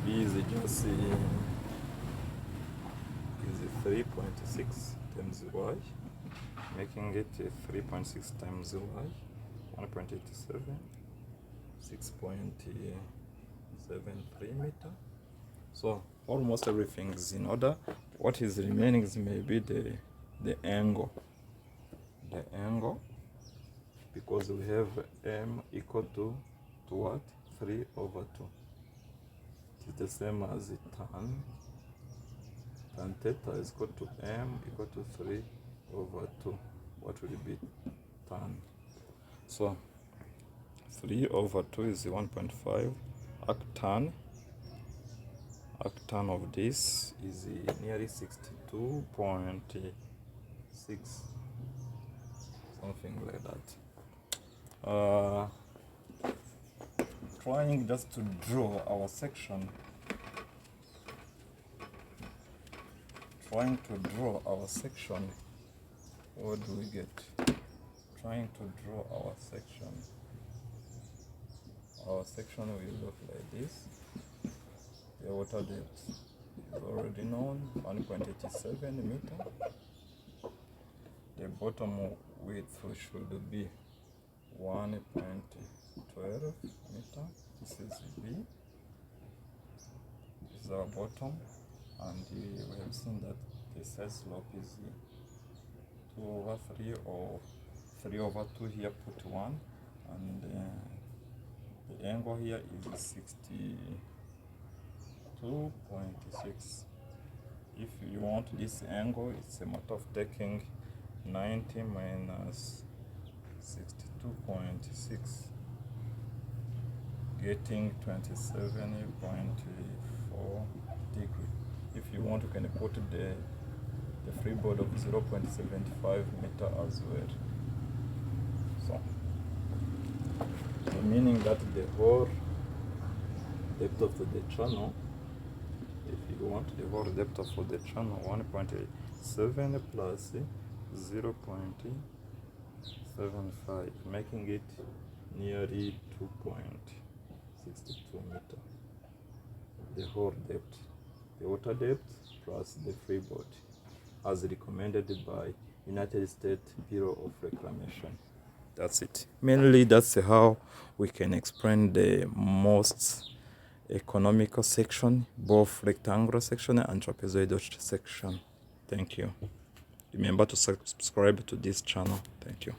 A: is just is 3.6 times y, making it 3.6 times y, 1.87, 6.73 meter. So almost everything is in order. What is remaining is maybe the angle. The angle, because we have m equal to what? 3 over 2. It is the same as the tan. Tan theta is equal to m equal to 3 over 2. What will be tan? So 3 over 2 is 1.5. Arctan of this is nearly 62.6 something like that. Trying just to draw our section. What do we get? Trying to draw our section. Our section will look like this. The water depth is already known, 1.87 meter. The bottom width should be 1.12 meter. This is B. This is our bottom, and we have seen that the side slope is 2/3 or 3/2 here, put 1, and the angle here is 62.6. If you want this angle, it's a matter of taking 90 minus 62.6, getting 27.4 degree. If you want, you can put the freeboard of 0.75 meter as well. So meaning that the whole depth of the channel, if you want the whole depth of the channel, 1.7 plus 0.75, making it nearly 2.62 meter. The whole depth, the water depth plus the freeboard, as recommended by United States Bureau of Reclamation. That's it. Mainly, that's how we can explain the most economical section, both rectangular section and trapezoidal section. Thank you. Remember to subscribe to this channel. Thank you.